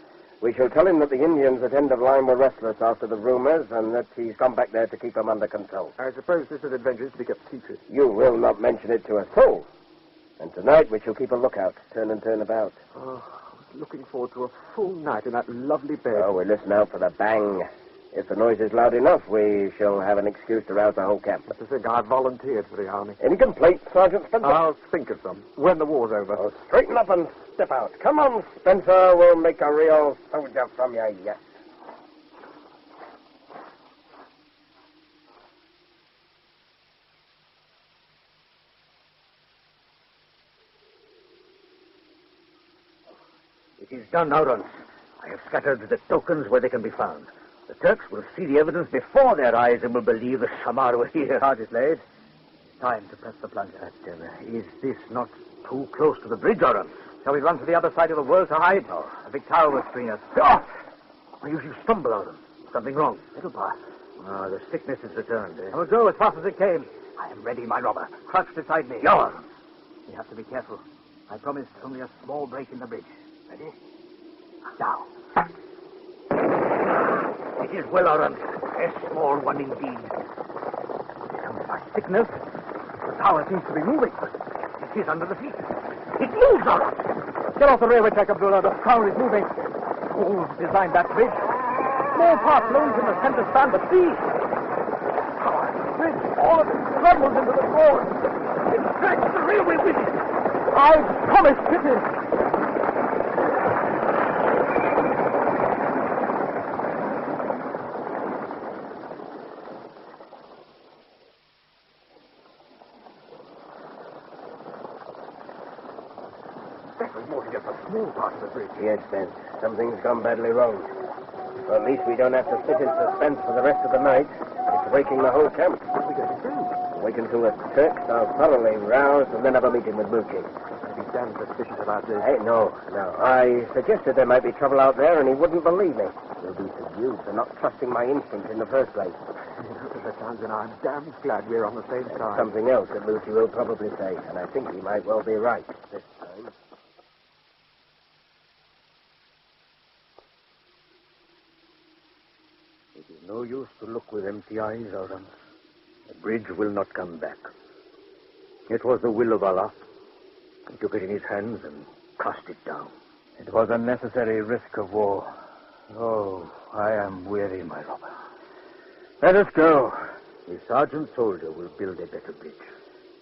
We shall tell him that the Indians at End of Line were restless after the rumors and that he's gone back there to keep them under control. I suppose this adventure is to be kept secret. You will not mention it to a soul. And tonight we shall keep a lookout, turn and turn about. Oh, I was looking forward to a full night in that lovely bed. Oh, we listen out for the bang. If the noise is loud enough, we shall have an excuse to rouse the whole camp. But to think I volunteered for the army. Any complaints, Sergeant Spencer? I'll think of some when the war's over. Oh, straighten up and step out. Come on, Spencer. We'll make a real soldier from you, yes. It is done, Aurons. I have scattered the tokens where they can be found. The Turks will see the evidence before their eyes and will believe the Samar were here. Charge is laid. Time to press the plunger. Is this not too close to the bridge, Aurons? Shall we run to the other side of the world to hide? No. A big tower will screen us. Oh! You stumble, Aurons. Something wrong. It'll pass. The sickness has returned. I will go as fast as it came. I am ready, my robber. Crouch beside me. Yours. We have to be careful. I promised only a small break in the bridge. Ready? Now. It is well, Aurons. A small one indeed. My sickness. The tower seems to be moving. It is under the feet. It moves, Aurons. Get off the railway track, Abdullah. The tower is moving. Who designed that bridge? Small part blows in the center span, but see! Tower, bridge, all of it crumbles into the floor. It drags the railway with it. I promised Pippin. Yes, Ben. Something's gone badly wrong. Well, at least we don't have to sit in suspense for the rest of the night. It's waking the whole camp. What are we going to do? Wait until the Turks are thoroughly roused and then have a meeting with Moochie. I'd be damn suspicious about this. Hey, no. I suggested there might be trouble out there and he wouldn't believe me. He'll be subdued for not trusting my instinct in the first place. I'm damn glad we're on the same side. Something else that Moochie will probably say, and I think he might well be right this time. It is no use to look with empty eyes, Aurons. The bridge will not come back. It was the will of Allah. He took it in his hands and cast it down. It was a necessary risk of war. Oh, I am weary, my robber. Let us go. The sergeant soldier will build a better bridge.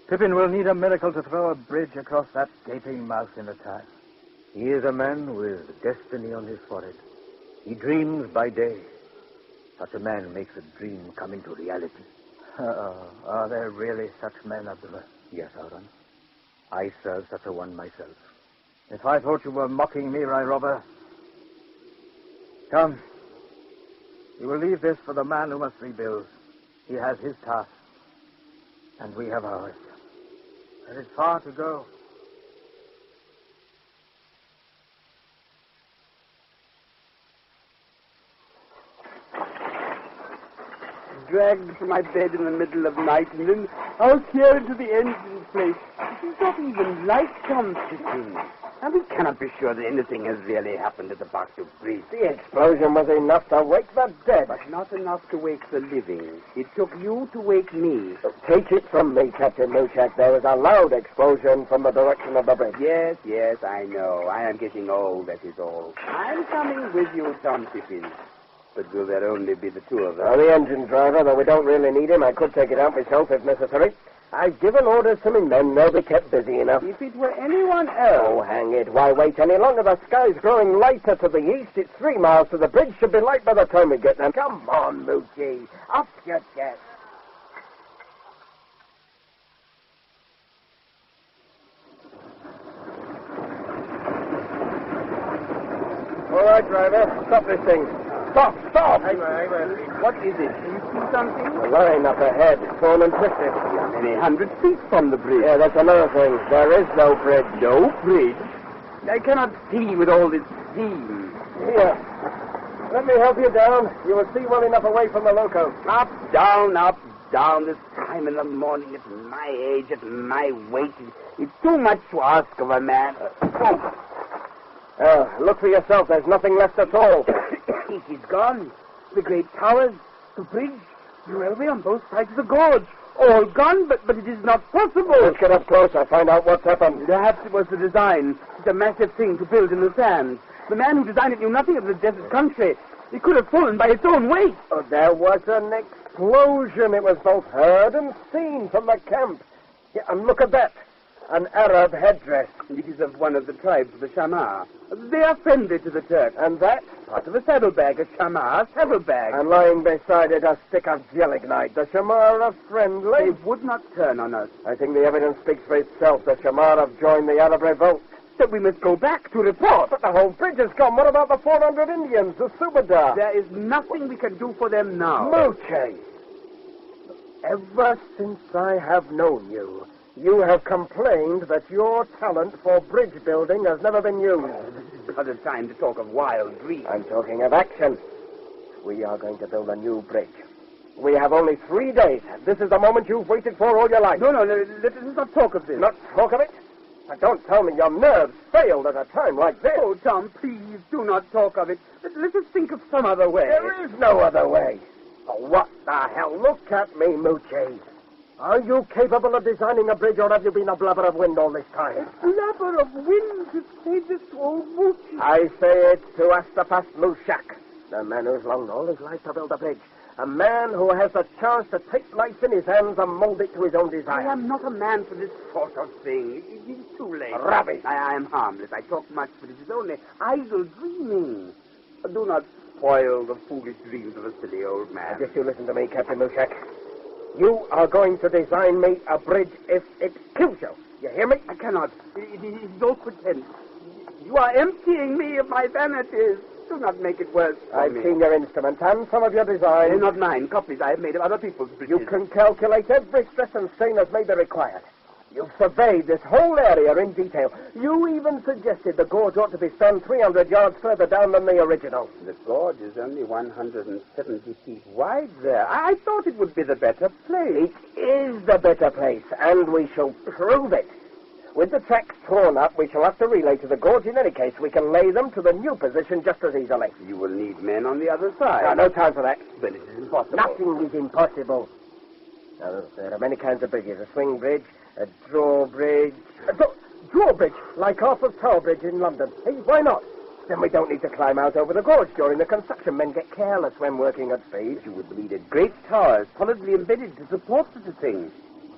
Pippin will need a miracle to throw a bridge across that gaping mouth in the tide. He is a man with destiny on his forehead. He dreams by day. Such a man makes a dream come into reality. Are there really such men, Abdullah? Yes, Aurons. I serve such a one myself. If I thought you were mocking me, my robber. Come. We will leave this for the man who must rebuild. He has his task, and we have ours. There is far to go. Dragged from my bed in the middle of the night and then out here into the engine place. It is not even light, Constantine. And we cannot be sure that anything has really happened at the Barstow Bridge. The explosion was enough to wake the dead. But not enough to wake the living. It took you to wake me. Take it from me, Captain Muchak. There was a loud explosion from the direction of the bridge. Yes, I know. I am getting old, that is all. I'm coming with you, Tom Tippins. But will there only be the two of us? The engine driver, though we don't really need him, I could take it out myself if necessary. I've given orders to my men. They'll be kept busy enough. If it were anyone else... Oh, hang it. Why wait any longer? The sky's growing lighter to the east. It's 3 miles to the bridge. Should be light by the time we get there. Come on, Moochie. Up your chest. All right, driver. Stop this thing. Stop! Hang on. What is it? Do you see something? The line up ahead. Torn and twisted. We are many hundred feet from the bridge. Yeah, that's another thing. There is no bridge. No bridge? I cannot see with all this steam. Here. Let me help you down. You will see well enough away from the loco. Up, down, this time in the morning at my age, at my weight. It's too much to ask of a man. Look for yourself. There's nothing left at all. It is gone. The great towers, the bridge, the railway on both sides of the gorge. All gone, but it is not possible. Let's get up closer, find out what's happened. Perhaps it was the design. It's a massive thing to build in the sand. The man who designed it knew nothing of the desert country. It could have fallen by its own weight. Oh, there was an explosion. It was both heard and seen from the camp. Yeah, and look at that. An Arab headdress. It is of one of the tribes of the Shamar. They are friendly to the Turks. And that? Part of a saddlebag, a Shamar saddlebag. And lying beside it, a stick of gelignite. The Shamar are friendly. They would not turn on us. I think the evidence speaks for itself. The Shamar have joined the Arab revolt. So we must go back to report. But the whole bridge has gone. What about the 400 Indians, the Subadar? There is nothing we can do for them now. Moochie! Ever since I have known you, you have complained that your talent for bridge building has never been used. This is not a time to talk of wild dreams. I'm talking of action. We are going to build a new bridge. We have only 3 days. This is the moment you've waited for all your life. No, let us not talk of this. Not talk of it? Now, don't tell me your nerves failed at a time like this. Oh, Tom, please do not talk of it. Let us think of some other way. There is no other way. Oh, what the hell? Look at me, Moochie. Are you capable of designing a bridge, or have you been a blubber of wind all this time? A blubber of wind to say this to old Moochie. I say it to Astafas Mushak, the man who's longed all his life to build a bridge. A man who has the chance to take life in his hands and mold it to his own desire. I am not a man for this sort of thing. It is too late. Rubbish. I am harmless. I talk much, but it is only idle dreaming. Do not spoil the foolish dreams of a silly old man. Just you listen to me, Captain Mushak. You are going to design me a bridge if it kills you. You hear me? I cannot. It is all pretense. You are emptying me of my vanities. Do not make it worse for I've me. seen your instruments and some of your designs. They're not mine. Copies I have made of other people's bridges. You can calculate every stress and strain as may be required. You've surveyed this whole area in detail. You even suggested the gorge ought to be spanned 300 yards further down than the original. The gorge is only 170 feet wide there. I thought it would be the better place. It is the better place, and we shall prove it. With the tracks torn up, we shall have to relay to the gorge. In any case, we can lay them to the new position just as easily. You will need men on the other side. No time for that. But it is impossible. Nothing is impossible. Now, there are many kinds of bridges. A swing bridge, a drawbridge. Drawbridge, like Arthur's Tower Bridge in London. Hey, why not? Then we don't need to climb out over the gorge during the construction. Men get careless when working at speed. You would need a great tower solidly embedded to support such a thing.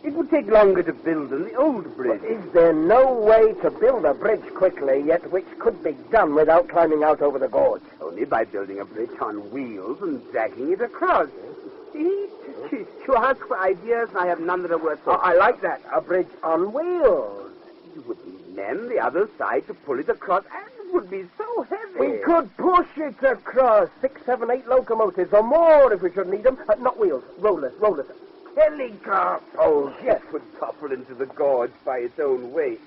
It would take longer to build than the old bridge. But is there no way to build a bridge quickly, yet which could be done without climbing out over the gorge? Only by building a bridge on wheels and dragging it across. You ask for ideas, and I have none that are worth talking. I like that. A bridge on wheels. You would need men the other side to pull it across, and it would be so heavy. We could push it across 6, 7, 8 locomotives or more if we should need them. Not wheels, rollers. Telegraph poles, yes. It would topple into the gorge by its own weight.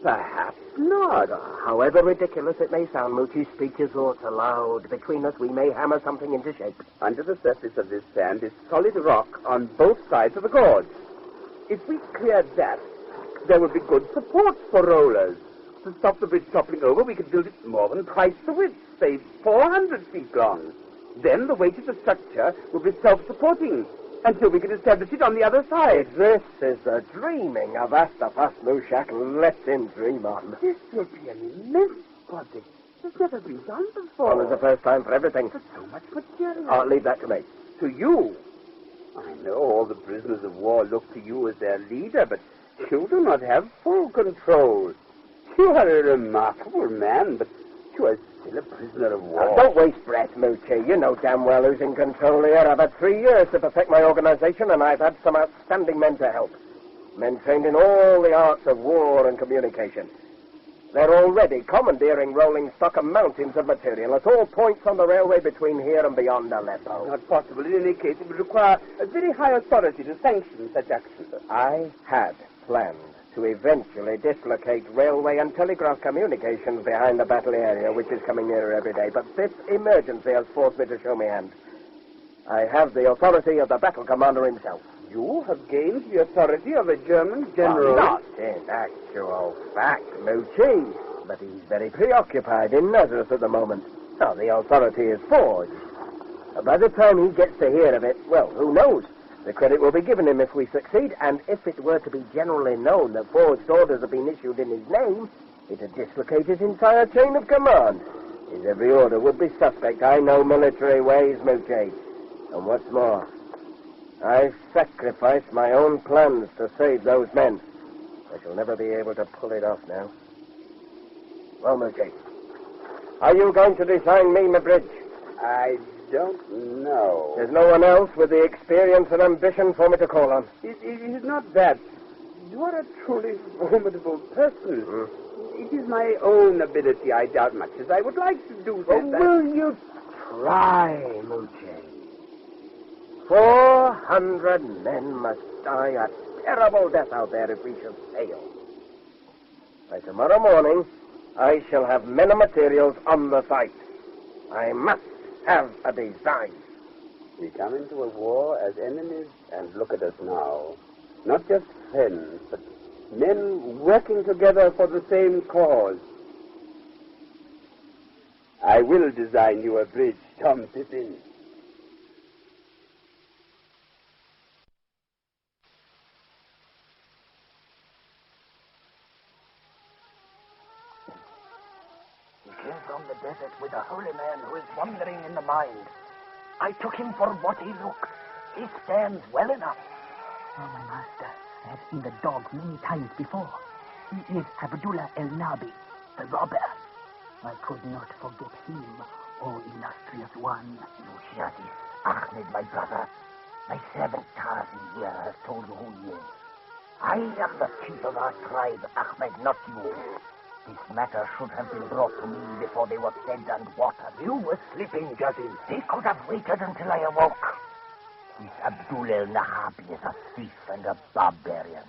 Perhaps not. However ridiculous it may sound, Moochie's speech is aught aloud. Between us, we may hammer something into shape. Under the surface of this sand is solid rock on both sides of the gorge. If we cleared that, There would be good support for rollers. To stop the bridge toppling over, we could build it more than twice the width, say 400 feet long. Then the weight of the structure would be self-supporting until we could establish it on the other side. This is the dreaming of Astafas Mushak. Let him dream on. This will be an immense project. It's never been done before. Well, it's the first time for everything. But so much material. I'll leave that to me. To you? I know all the prisoners of war look to you as their leader, but you do not have full control. You are a remarkable man, but you are still a prisoner of war. Now, don't waste breath, Moochie. You know damn well who's in control here. I've had 3 years to perfect my organization, and I've had some outstanding men to help. Men trained in all the arts of war and communication. They're already commandeering rolling stock of mountains of material at all points on the railway between here and beyond Aleppo. Not possible. In any case, it would require a very high authority to sanction such action. I had planned to eventually dislocate railway and telegraph communications behind the battle area, which is coming nearer every day. But this emergency has forced me to show my hand. I have the authority of the battle commander himself. You have gained the authority of a German general. Well, not in actual fact, Moochie. But he's very preoccupied in Nazareth at the moment. Now, the authority is forged. By the time he gets to hear of it, well, who knows? The credit will be given him if we succeed, and if it were to be generally known that forged orders have been issued in his name, it'd dislocate his entire chain of command. His every order would be suspect. I know military ways, Moochie. And what's more, I've sacrificed my own plans to save those men. I shall never be able to pull it off now. Well, Moochie, are you going to design me my bridge? I don't know. There's no one else with the experience and ambition for me to call on. It is not that. You are a truly formidable person. It is my own ability, I doubt much, as I would like to do Well, that. will you try, Moochie? 400 men must die a terrible death out there if we should fail. By tomorrow morning, I shall have men and materials on the site. I must have a design. We come into a war as enemies, and look at us now. Not just friends, but men working together for the same cause. I will design you a bridge, Tom Pippin. From the desert with a holy man who is wandering in the mind. I took him for what he looks. He stands well enough. Oh, my master, I have seen the dog many times before. He is Abdullah el-Nabi, the robber. I could not forget him, oh illustrious one. You hear this, Ahmed, my brother. My servant Tarzan here has told you who he is. I am the chief of our tribe, Ahmed, not you. This matter should have been brought to me before they were fed and watered. You were sleeping, Jazim. They could have waited until I awoke. This Abdul el-Nahabi is a thief and a barbarian.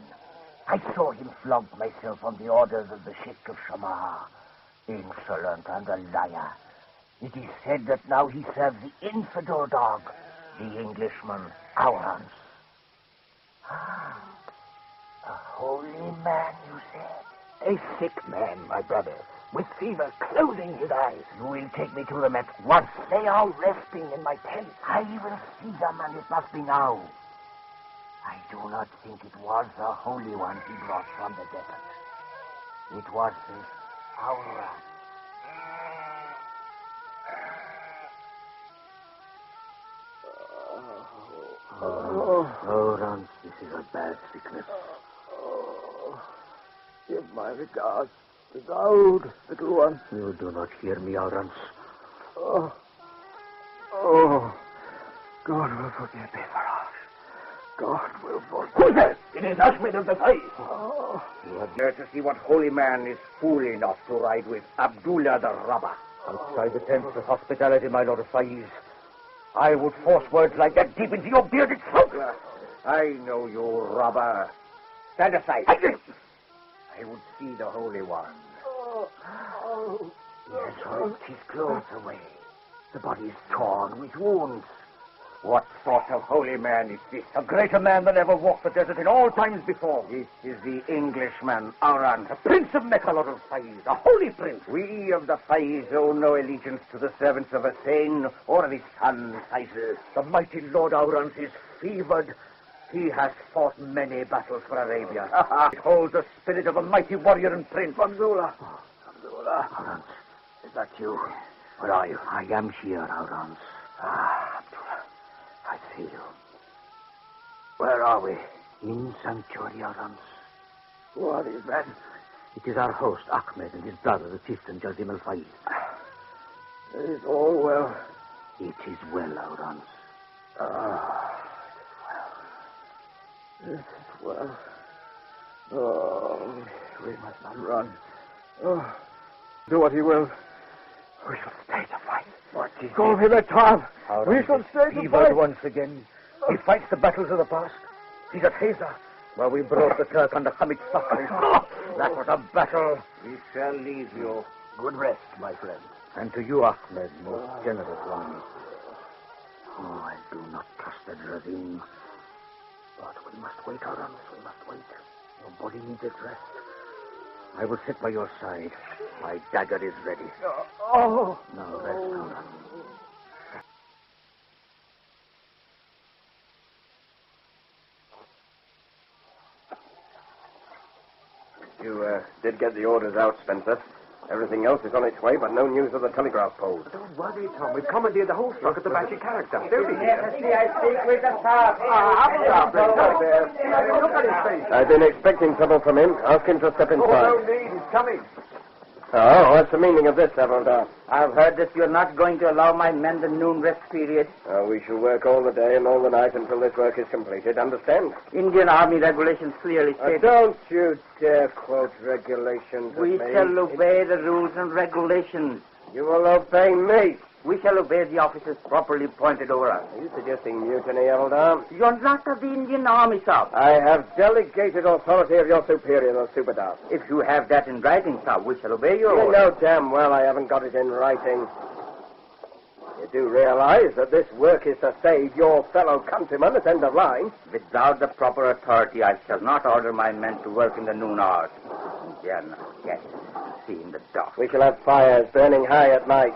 I saw him flog myself on the orders of the Sheikh of Shamar. Insolent and a liar. It is said that now he serves the infidel dog, the Englishman, Aurans. Ah, a holy man, you said. A sick man, my brother, with fever closing his eyes. You will take me to them at once. They are resting in my tent. I will see them, and it must be now. I do not think it was the Holy One he brought from the desert. It was this Aura. Aurans, this is a bad sickness. Give my regards to Daoud, little one. You do not hear me, Aurans. Oh, God will forgive me for us. God will forgive me. Who's that? It is Ahmed of the Faith. Oh. You have dared to see what holy man is fool enough to ride with Abdullah the robber. Outside the tent with hospitality, my Lord of Faiz. I would force words like that deep into your bearded throat. I know you, robber. Stand aside. I would see the Holy One. He has ripped his clothes away. The body is torn with wounds. What sort of holy man is this? A greater man than ever walked the desert in all times before. This is the Englishman, Auran, the Prince of Mechalot of Faiz, a holy prince. We of the Faiz owe no allegiance to the servants of Hussein or of his son, Faisal. The mighty Lord Auran is fevered. He has fought many battles for Arabia. It holds the spirit of a mighty warrior and prince. Abdullah. Auran, is that you? Where are you? I am here, Auran. Abdullah, I see you. Where are we? In Sanctuary, Auran. What is that? It is our host, Ahmed, and his brother, the chieftain, Jaldim al-Faiz. Is all well? It is well, Auran. It is well. Oh, we must not run. Oh, do what he will. We shall stay to fight. What is Call him a Tom. We shall stay to fight. Once again. He fights the battles of the past. He's at Haza, where we broke the Turk under Hamid Sakri. That was a battle. We shall leave you. Good rest, my friend. And to you, Ahmed, most generous one. Oh, I do not trust the Drazim. But we must wait, Auran. We must wait. Your body needs its rest. I will sit by your side. My dagger is ready. Oh. Now rest, Auran. You did get the orders out, Spencer. Everything else is on its way, but no news of the telegraph poles. Don't worry, Tom. We've commandeered the whole stock at the Bashi character. They'll be here. I speak with the staff. Look at his face. I've been expecting trouble from him. Ask him to step inside. Oh, no need. He's coming. Oh, what's the meaning of this, Havildar? I've heard that you're not going to allow my men the noon rest period. We shall work all the day and all the night until this work is completed. Understand? Indian Army regulations clearly state... Don't you dare quote regulations. We shall obey the rules and regulations. You will obey me. We shall obey the officers properly appointed over us. Are you suggesting mutiny, Havildar? You're not of the Indian Army, sir. I have delegated authority of your superior, the Subadar. If you have that in writing, sir, we shall obey your You orders. know damn well I haven't got it in writing. You do realize that this work is to save your fellow countrymen at end of line? Without the proper authority, I shall not order my men to work in the noon hours. Yes, see in the dark. We shall have fires burning high at night.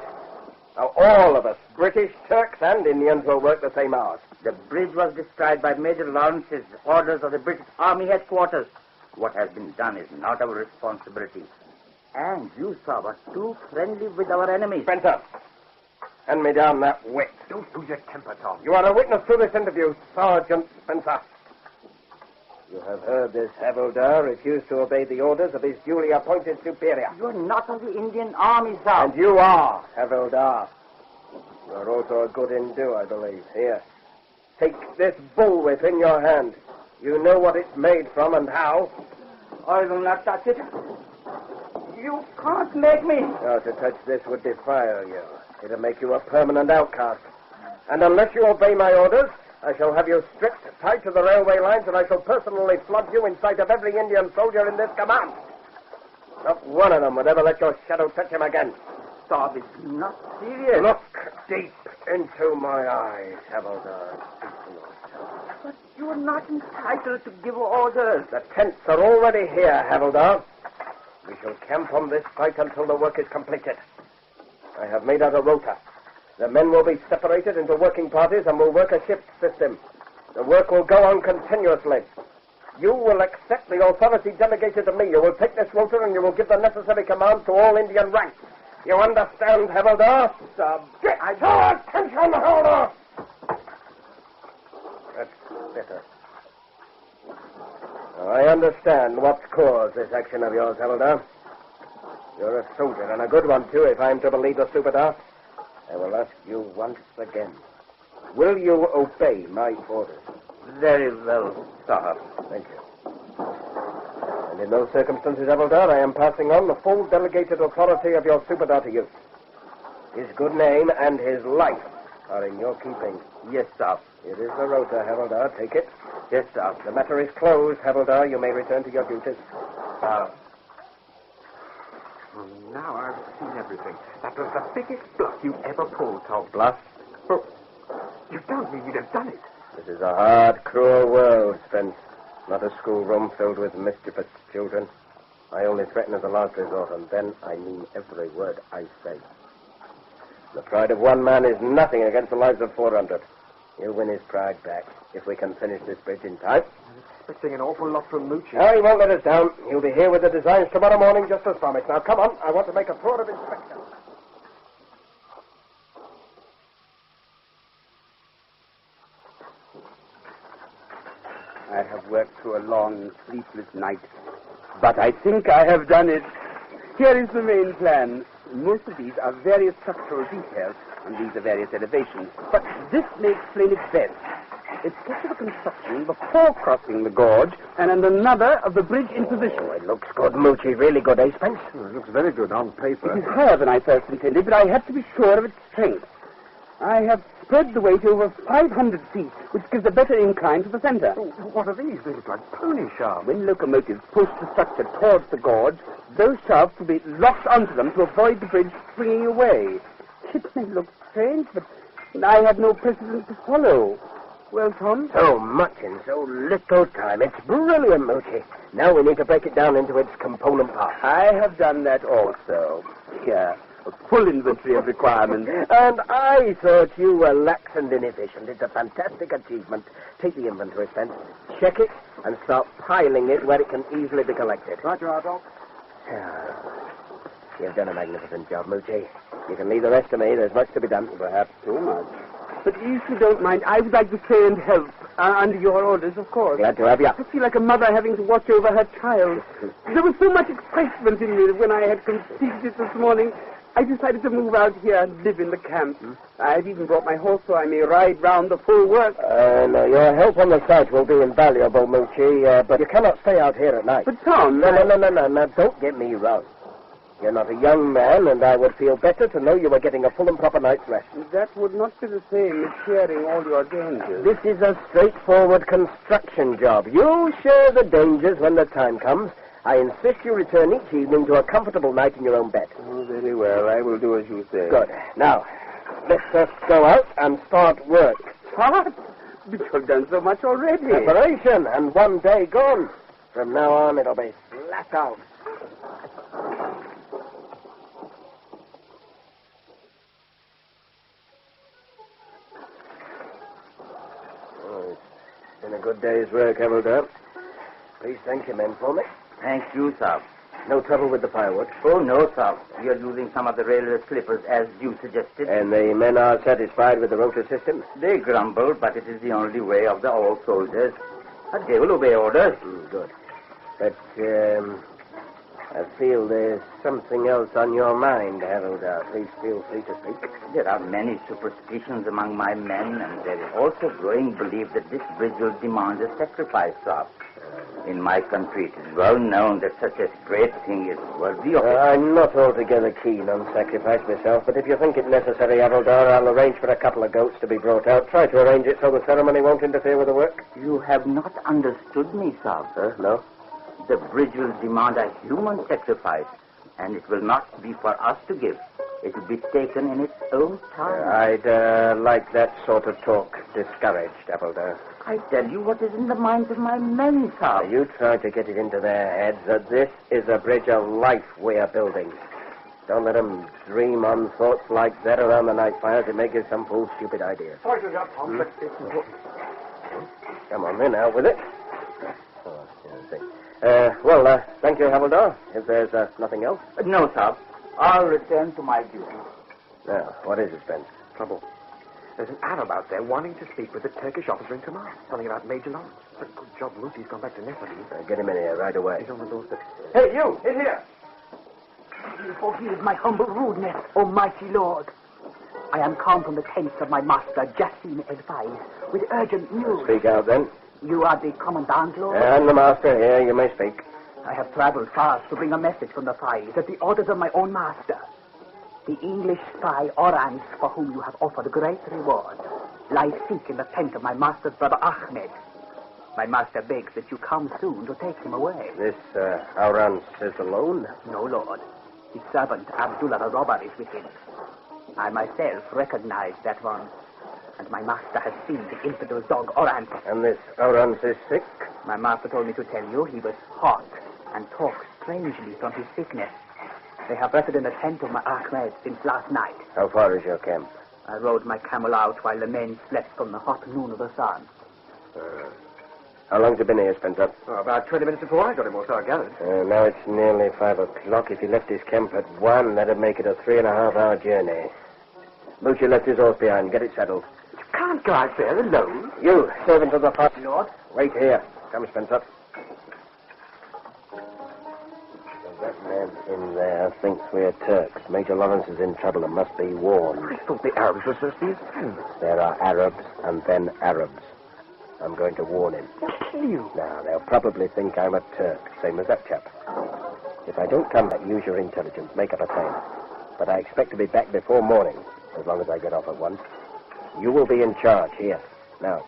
Now, all of us, British, Turks, and Indians, will work the same hours. The bridge was destroyed by Major Lawrence's orders of the British Army headquarters. What has been done is not our responsibility. And you, sir, were too friendly with our enemies. Spencer, hand me down that whip. Don't lose your temper, Tom. You are a witness to this interview, Sergeant Spencer. You have heard this Havildar refuse to obey the orders of his duly appointed superior. You're not of the Indian Army, sir. And you are, Havildar. You're also a good Hindu, I believe. Here, take this bullwhip in your hand. You know what it's made from and how. I will not touch it. You can't make me. No, to touch this would defile you. It'll make you a permanent outcast. And unless you obey my orders, I shall have you stripped, tied to the railway lines, and I shall personally flog you in sight of every Indian soldier in this command. Not one of them would ever let your shadow touch him again. Stop, it's not serious. Look deep into my eyes, Havildar. But you're not entitled to give orders. The tents are already here, Havildar. We shall camp on this site until the work is completed. I have made out a rota. The men will be separated into working parties and will work a shift system. The work will go on continuously. You will accept the authority delegated to me. You will take this rota and you will give the necessary commands to all Indian ranks. You understand, Havildar? Get to attention, Havildar! That's better. I understand what's caused this action of yours, Havildar. You're a soldier, and a good one, too, if I'm to believe the Subadar. I will ask you once again. Will you obey my orders? Very well, sir. Thank you. And in those circumstances, Havildar, I am passing on the full delegated authority of your Subadar to you. His good name and his life are in your keeping. Yes, sir. It is the rota, Havildar. Take it. Yes, sir. The matter is closed, Havildar. You may return to your duties. Now I've seen everything. That was the biggest bluff you ever pulled, Tom. Bluff? You don't mean you'd have done it? This is a hard, cruel world, Spence. Not a schoolroom filled with mischievous children. I only threaten as a last resort, and then I mean every word I say. The pride of one man is nothing against the lives of 400. He'll win his pride back if we can finish this bridge in time. I'm expecting an awful lot from Moochie. No, he won't let us down. He'll be here with the designs tomorrow morning, just as promised. Now, come on. I want to make a tour of inspection. I have worked through a long, sleepless night, but I think I have done it. Here is the main plan. Most of these are various structural details, and these are various elevations. But this may explain it best. It's sketch of a construction before crossing the gorge, and another of the bridge in position. Oh, it looks good, Moochie. Really good, eh, Spence? It looks very good on paper. It is higher than I first intended, but I have to be sure of its strength. I have spread the weight over 500 feet, which gives a better incline to the center. What are these? They look like pony shafts. When locomotives push the structure towards the gorge, those shafts will be locked onto them to avoid the bridge swinging away. It may look strange, but I have no precedent to follow. Well, Tom? So much in so little time. It's brilliant, Moochie. Now we need to break it down into its component parts. I have done that also. Here, a full inventory of requirements. And I thought you were lax and inefficient. It's a fantastic achievement. Take the inventory, Spence. Check it and start piling it where it can easily be collected. Roger, Adolf. You've done a magnificent job, Moochie. You can leave the rest to me. There's much to be done. Perhaps too much. But if you don't mind, I would like to stay and help. Under your orders, of course. Glad to have you. I feel like a mother having to watch over her child. There was so much excitement in me that when I had completed it this morning, I decided to move out here and live in the camp. I've even brought my horse so I may ride round the full work. No, your help on the site will be invaluable, Moochie, but you cannot stay out here at night. But, Tom... No, don't get me wrong. You're not a young man, and I would feel better to know you were getting a full and proper night's rest. That would not be the same as sharing all your dangers. This is a straightforward construction job. You'll share the dangers when the time comes. I insist you return each evening to a comfortable night in your own bed. Oh, very well. I will do as you say. Good. Now, let's just go out and start work. What? But you've done so much already. Preparation, and one day gone. From now on, it'll be flat out. Oh, it's been a good day's work, Havildar. Please thank your men for me. Thank you, sir. No trouble with the firewood. Oh, no, sir. We are using some of the railway slippers, as you suggested. And the men are satisfied with the rotor system? They grumble, but it is the only way of the old soldiers. But they will obey orders. Good. But, I feel there's something else on your mind, Havildar. Please feel free to speak. There are many superstitions among my men, and there is also growing belief that this bridge will demand a sacrifice, sir. In my country, it is well known that such a great thing is worthy of it. I'm not altogether keen on sacrifice myself, but if you think it necessary, Havildar, I'll arrange for a couple of goats to be brought out. Try to arrange it so the ceremony won't interfere with the work. You have not understood me, sir. No? The bridge will demand a human sacrifice, and it will not be for us to give. It will be taken in its own time. I'd like that sort of talk discouraged, Havildar. I tell you what is in the minds of my men, sir. You try to get it into their heads that this is a bridge of life we are building. Don't let them dream on thoughts like that around the night fires. It may give some fool stupid ideas. Sorry to interrupt, Tom, but it's important. Come on then, out with it. Oh, yeah, thank you, Havildar. If there's nothing else. No, sir. I'll return to my duty. Now, what is it, Spence? Trouble. There's an Arab out there wanting to speak with the Turkish officer in command. Something about Major Lawrence. But good job Lucy's gone back to Nepal. Get him in here right away. He's on the doorstep. Hey, you! In here! Forgive my humble rudeness, O mighty Lord. I am come from the tents of my master, Jassim El-Faiz, with urgent news. Speak out, then. You are the commandant, Lord? I'm the master here. You may speak. I have traveled fast to bring a message from the Faiz at the orders of my own master. The English spy Orange, for whom you have offered great reward, lies sick in the tent of my master's brother Ahmed. My master begs that you come soon to take him away. This Orange is alone? No, Lord. His servant Abdullah the robber is with him. I myself recognize that one. and my master has seen the infidel dog Orance. And this Orance is sick? My master told me to tell you he was hot and talked strangely from his sickness. They have rested in the tent of my Ahmed since last night. How far is your camp? I rode my camel out while the men slept from the hot noon of the sun. How long has it been here, Spencer? About 20 minutes before I got him, or so I gathered. Now it's nearly 5 o'clock. If he left his camp at 1, that'd make it a 3.5-hour journey. Lucia left his horse behind. Get it saddled. You can't go out there alone. You, servant of the pot. Lord? Wait here. Come, Spencer. That man in there thinks we're Turks. Major Lawrence is in trouble and must be warned. I thought the Arabs were supposed to be his friends. There are Arabs and then Arabs. I'm going to warn him. They'll kill you. Now, they'll probably think I'm a Turk, same as that chap. If I don't come back, use your intelligence. Make up a time. But I expect to be back before morning, as long as I get off at 1. You will be in charge here. Now.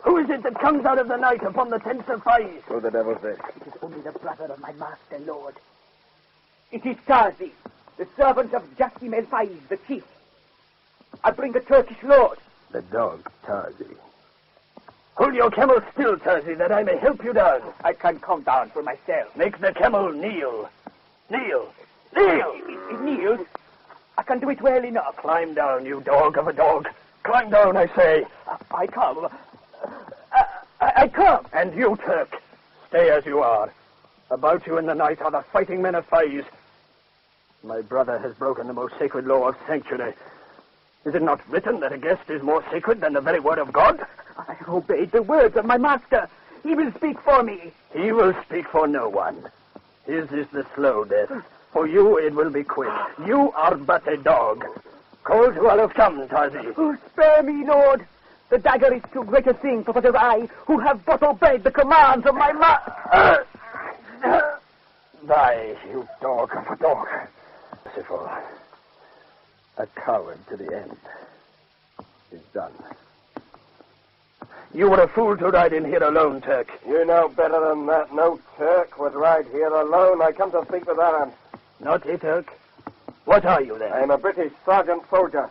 Who is it that comes out of the night upon the tents of fires? Who the devil's this? It is only the brother of my master, Lord. It is Tazi, the servant of Jassim El Faiz, the chief. I bring a Turkish lord. The dog, Tazi. Hold your camel still, Tazi, that I may help you down. I can come down for myself. Make the camel kneel. Kneel. It kneels. I can do it well enough. Climb down, you dog of a dog. Climb down, I say. I come. I come. And you, Turk, stay as you are. About you in the night are the fighting men of Faiz. My brother has broken the most sacred law of sanctuary. Is it not written that a guest is more sacred than the very word of God? I have obeyed the words of my master. He will speak for me. He will speak for no one. His is the slow death. For you, it will be quick. You are but a dog. Call to all of come, Tazi. Oh, spare me, Lord. The dagger is too great a thing for such as I, who have but obeyed the commands of my master. Die, you dog of a dog. Merciful. A coward to the end. Is done. You were a fool to ride in here alone, Turk. You know better than that. No Turk would ride here alone. I come to speak with Aran. Not a Turk? What are you, then? I'm a British sergeant soldier.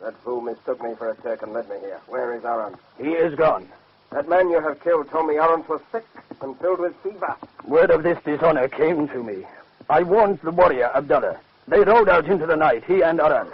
That fool mistook me for a Turk and led me here. Where is Aran? He is gone. That man you have killed told me Aran was sick and filled with fever. Word of this dishonor came to me. I warned the warrior, Abdullah. They rode out into the night, he and Aran.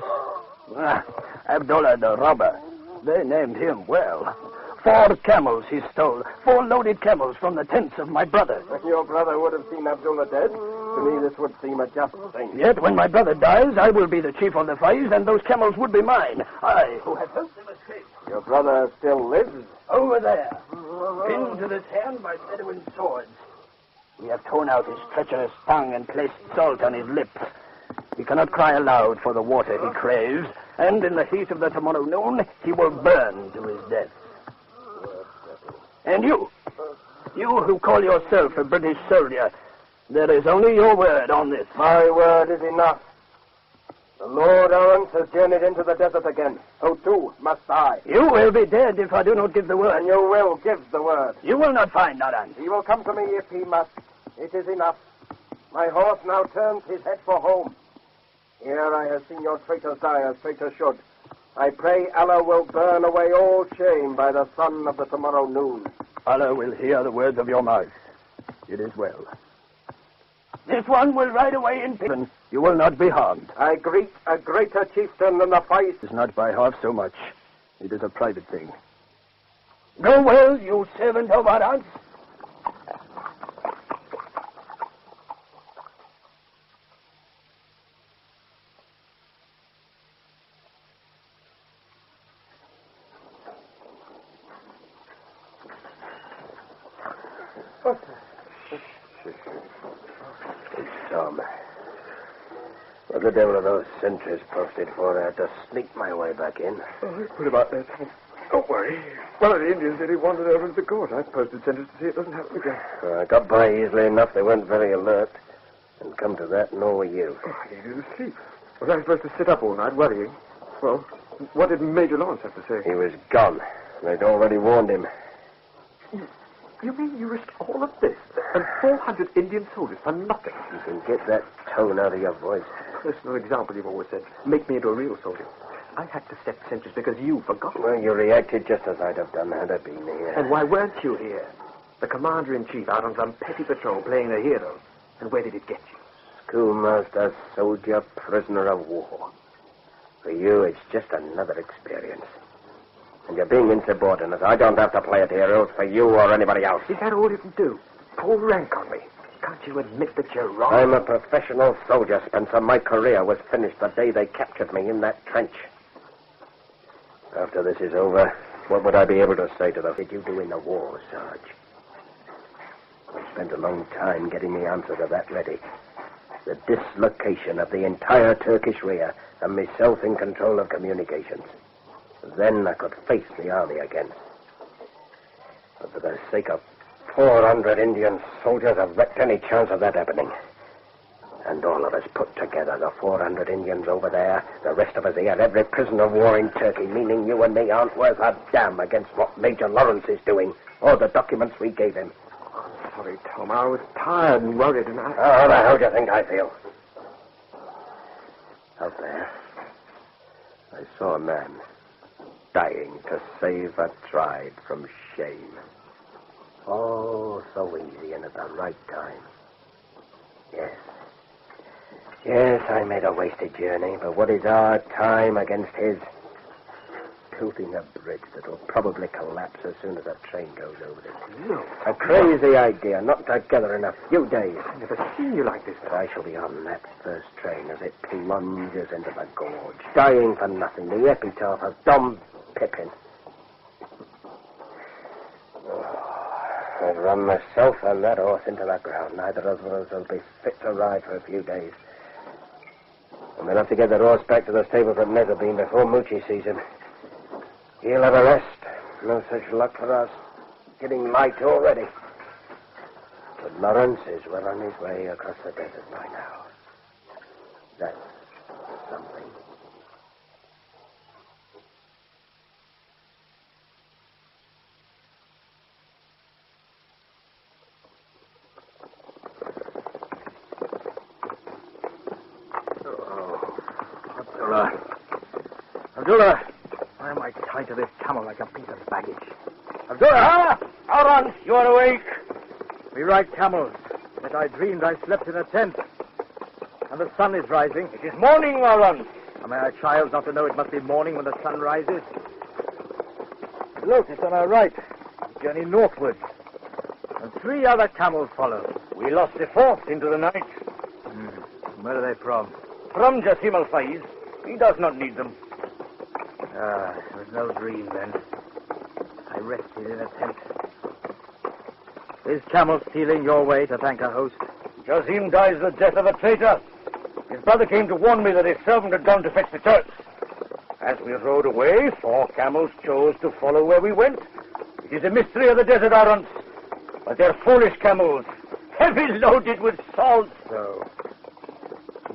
Abdullah the robber. They named him well. 4 camels he stole. 4 loaded camels from the tents of my brother. Your brother would have seen Abdullah dead. To me, this would seem a just thing. Yet, when my brother dies, I will be the chief of the Faiz, and those camels would be mine. I, who have helped him escape. Your brother still lives? Over there, pinned to the sand by Bedouin swords. We have torn out his treacherous tongue and placed salt on his lips. He cannot cry aloud for the water he craves, and in the heat of the tomorrow noon, he will burn to his death. And you who call yourself a British soldier, there is only your word on this. My word is enough. The Lord Owens has journeyed into the desert again. So too must I. You will be dead if I do not give the word. And you will give the word. You will not find Naran. He will come to me if he must. It is enough. My horse now turns his head for home. Here I have seen your traitors die as traitors should. I pray Allah will burn away all shame by the sun of the tomorrow noon. Allah will hear the words of your mouth. It is well. This one will ride away in peace. You will not be harmed. I greet a greater chieftain than the Faiz. It is not by half so much. It is a private thing. Go well, you servant of Arans. What the devil are those sentries posted for? I had to sneak my way back in. What about that? Don't worry. One of the Indians said he wandered over to the court. I posted sentries to see it doesn't happen again. I got by easily enough. They weren't very alert. And come to that, nor were you. Oh, I needed to sleep. Was I supposed to sit up all night worrying? Well, what did Major Lawrence have to say? He was gone. They'd already warned him. You mean you risked all of this and 400 Indian soldiers for nothing? You can get that tone out of your voice. Personal example, you've always said. Make me into a real soldier. I had to step sentries because you forgot. Well, you reacted just as I'd have done had I been here. And why weren't you here? The commander-in-chief out on some petty patrol playing the hero. And where did it get you? Schoolmaster, soldier, prisoner of war. For you, it's just another experience. And you're being insubordinate. I don't have to play it heroes for you or anybody else. Is that all you can do? Pull rank on me. Can't you admit that you're wrong? I'm a professional soldier, Spencer. My career was finished the day they captured me in that trench. After this is over, what would I be able to say to them? What did you do in the war, Sarge? I spent a long time getting the answer to that ready. The dislocation of the entire Turkish rear and myself in control of communications. Then I could face the army again. But for the sake of 400 Indian soldiers, I've wrecked any chance of that happening. And all of us put together, the 400 Indians over there, the rest of us here, every prisoner of war in Turkey, meaning you and me aren't worth a damn against what Major Lawrence is doing, or the documents we gave him. I'm sorry, Tom. I was tired and worried, and How the hell do you think I feel? Out there, I saw a man dying to save a tribe from shame. Oh, so easy and at the right time. Yes, I made a wasted journey, but what is our time against his? Building a bridge that will probably collapse as soon as a train goes over it. No. A crazy idea, knocked together in a few days. I've never seen you like this. But I shall be on that first train as it plunges into the gorge, dying for nothing, the epitaph of Dom Pippin. I'd run myself and that horse into the ground. Neither of us will be fit to ride for a few days. And we'll have to get the horse back to the stables at Netherbean before Moochie sees him. He'll have a rest. No such luck for us. Getting light already. But Lawrence is well on his way across the desert by now. That's something. Abdullah, why am I tied to this camel like a piece of baggage? Abdullah! Aaron, you are awake. We ride camels, yet I dreamed I slept in a tent. And the sun is rising. It is morning, Aaron. Am I a child not to know it must be morning when the sun rises? Look, it's on our right. Journey northwards. And 3 other camels follow. We lost the 4th into the night. Where are they from? From Jassim al-Faiz. He does not need them. It was no dream then. I rested in a tent. Is camel stealing your way to thank a host? Jassim dies the death of a traitor. His brother came to warn me that his servant had gone to fetch the Turks. As we rode away, 4 camels chose to follow where we went. It is a mystery of the desert, Arons. But they're foolish camels, heavy loaded with salt. So,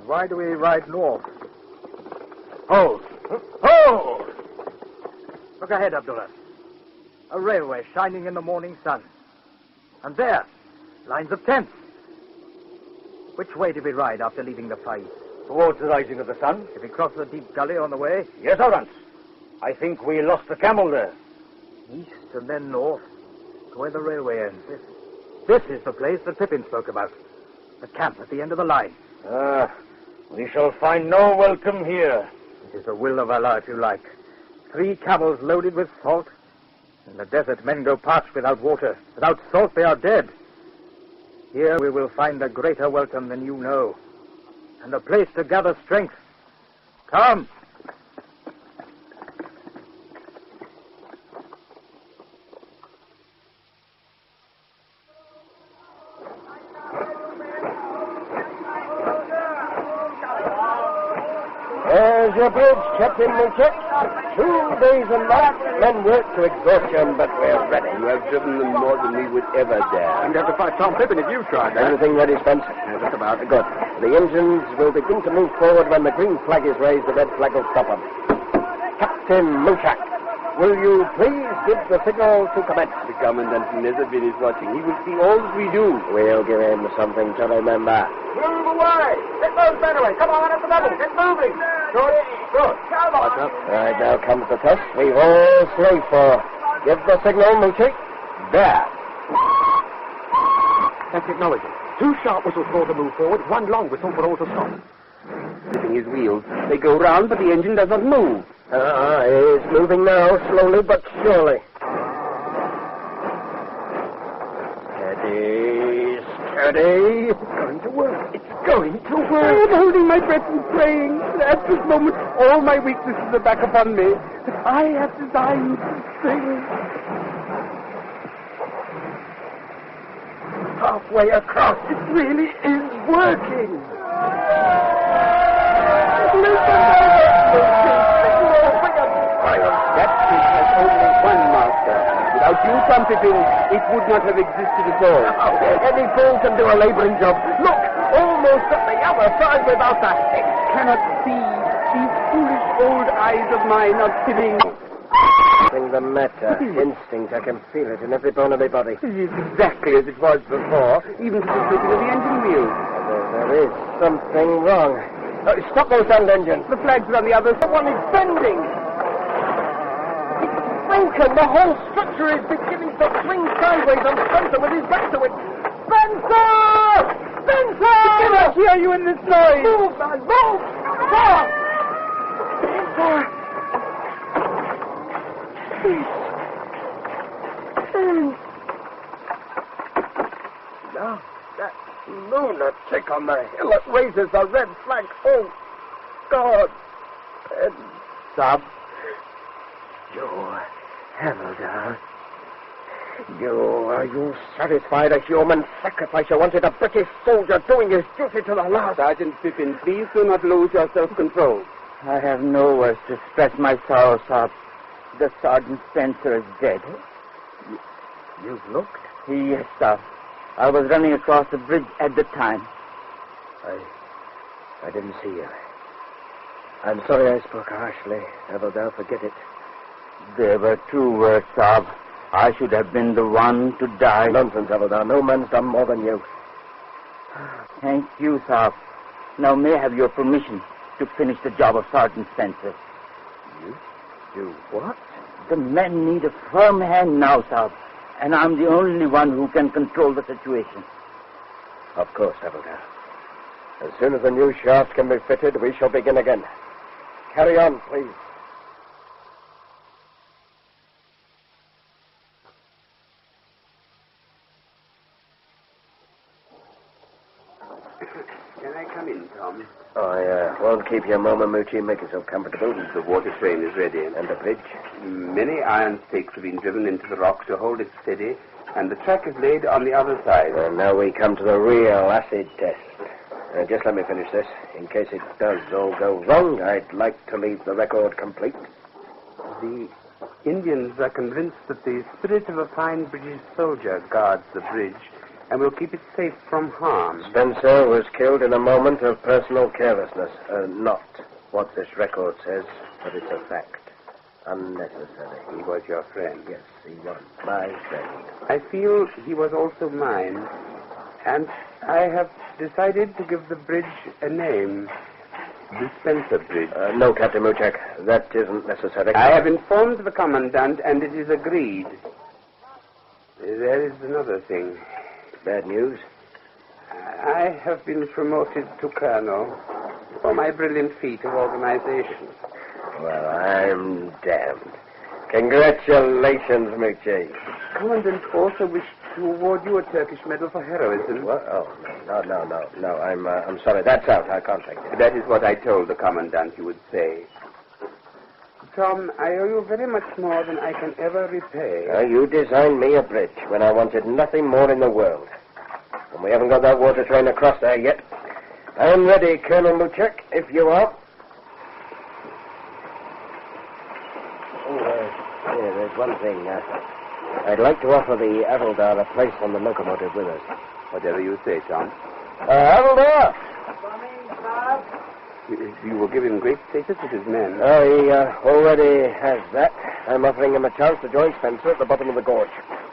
why do we ride north? Hold! Hold! Look ahead, Abdullah. A railway shining in the morning sun. And there, lines of tents. Which way did we ride after leaving the fight? Towards the rising of the sun. Did we cross the deep gully on the way? Yes, Arons. I think we lost the camel there. East and then north, to where the railway ends. This is the place that Pippin spoke about. The camp at the end of the line. We shall find no welcome here. It is the will of Allah, if you like. 3 camels loaded with salt. In the desert, men go parched without water. Without salt, they are dead. Here we will find a greater welcome than you know. And a place to gather strength. Come. There's your bridge, Captain Munchak. 2 days and nights. Men work to exhaustion, but we're ready. You have driven them more than we would ever dare. You'd have to fight Tom Pippin if you tried that. Everything ready, Spence? Just about. Good. The engines will begin to move forward when the green flag is raised. The red flag will stop them. Captain Munchak, will you please give the signal to commence? The Commandant Nezabin is watching. He will see all that we do. We'll give him something to remember. Move away! Get those men away! Come on, up the level! Get moving! Good. Come on! All right, now comes the test. We've all slaved for. Give the signal, Moochie. There. That's acknowledged. 2 sharp whistles for to move forward, 1 long whistle for all to stop. Slipping his wheels. They go round, but the engine does not move. It's moving now, slowly but surely. Steady. It's going to work. It's going to work. I'm holding my breath and praying. At this moment, all my weaknesses are back upon me. I have designed this thing. Halfway across, it really is working. That bridge has only one master. Without you trumpeting, it would not have existed at all. Any fool can do a laboring job. Look, almost at the other side without that. It cannot see. These foolish old eyes of mine are killing. Nothing the matter. Instinct, I can feel it in every bone of my body. It is exactly as it was before, even to the clicking of the engine wheels. There is something wrong. Stop those end engines. The flags are on the other. Someone is bending. It's broken. The whole structure is beginning to swing sideways on Spencer with his back to it. Spencer! Spencer! I cannot hear you in this noise. Move, man, move! Stop! Spencer! Now, that lunatic on the hill that raises the red flag. Oh, God. And Sab, you, Havildar. Are you satisfied a human sacrifice? You wanted a British soldier doing his duty to the last. Sergeant Pippin, please do not lose your self-control. I have no words to express my sorrow, Sab. The Sergeant Spencer is dead. You've looked? Yes, sir. I was running across the bridge at the time. I didn't see you. I'm sorry I spoke harshly. Havildar, forget it. There were true words, Sab. I should have been the one to die. Nonsense, Havildar. No man's done more than you. Thank you, Sab. Now may I have your permission to finish the job of Sergeant Spencer? You what? The men need a firm hand now, Sab. And I'm the only one who can control the situation. Of course, Havildar. As soon as the new shaft can be fitted, we shall begin again. Carry on, please. Can I come in, Tom? I won't keep you a moment, Moochie. Make yourself comfortable. The water train is ready. And the bridge? Many iron stakes have been driven into the rock to hold it steady, and the track is laid on the other side. And now we come to the real acid test. Just let me finish this. In case it does all go wrong, I'd like to leave the record complete. The Indians are convinced that the spirit of a fine British soldier guards the bridge and will keep it safe from harm. Spencer was killed in a moment of personal carelessness. Not what this record says, but it's a fact. Unnecessary. He was your friend. Yes, he was my friend. I feel he was also mine, and I have decided to give the bridge a name. The Spencer Bridge. No, Captain Muchak. That isn't necessary. I have informed the Commandant, and it is agreed. There is another thing. Bad news? I have been promoted to Colonel for my brilliant feat of organization. Well, I'm damned. Congratulations, Moochie. Commandant also wished to award you a Turkish medal for heroism. What? Oh, no. I'm sorry. That's out. I can't take it. That is what I told the Commandant you would say. Tom, I owe you very much more than I can ever repay. You designed me a bridge when I wanted nothing more in the world. And we haven't got that water train across there yet. I'm ready, Colonel Muchak, if you are. There's one thing. I'd like to offer the Havildar a place on the locomotive with us. Whatever you say, Tom. Havildar! You will give him great status with his men. Oh, he already has that. I'm offering him a chance to join Spencer at the bottom of the gorge.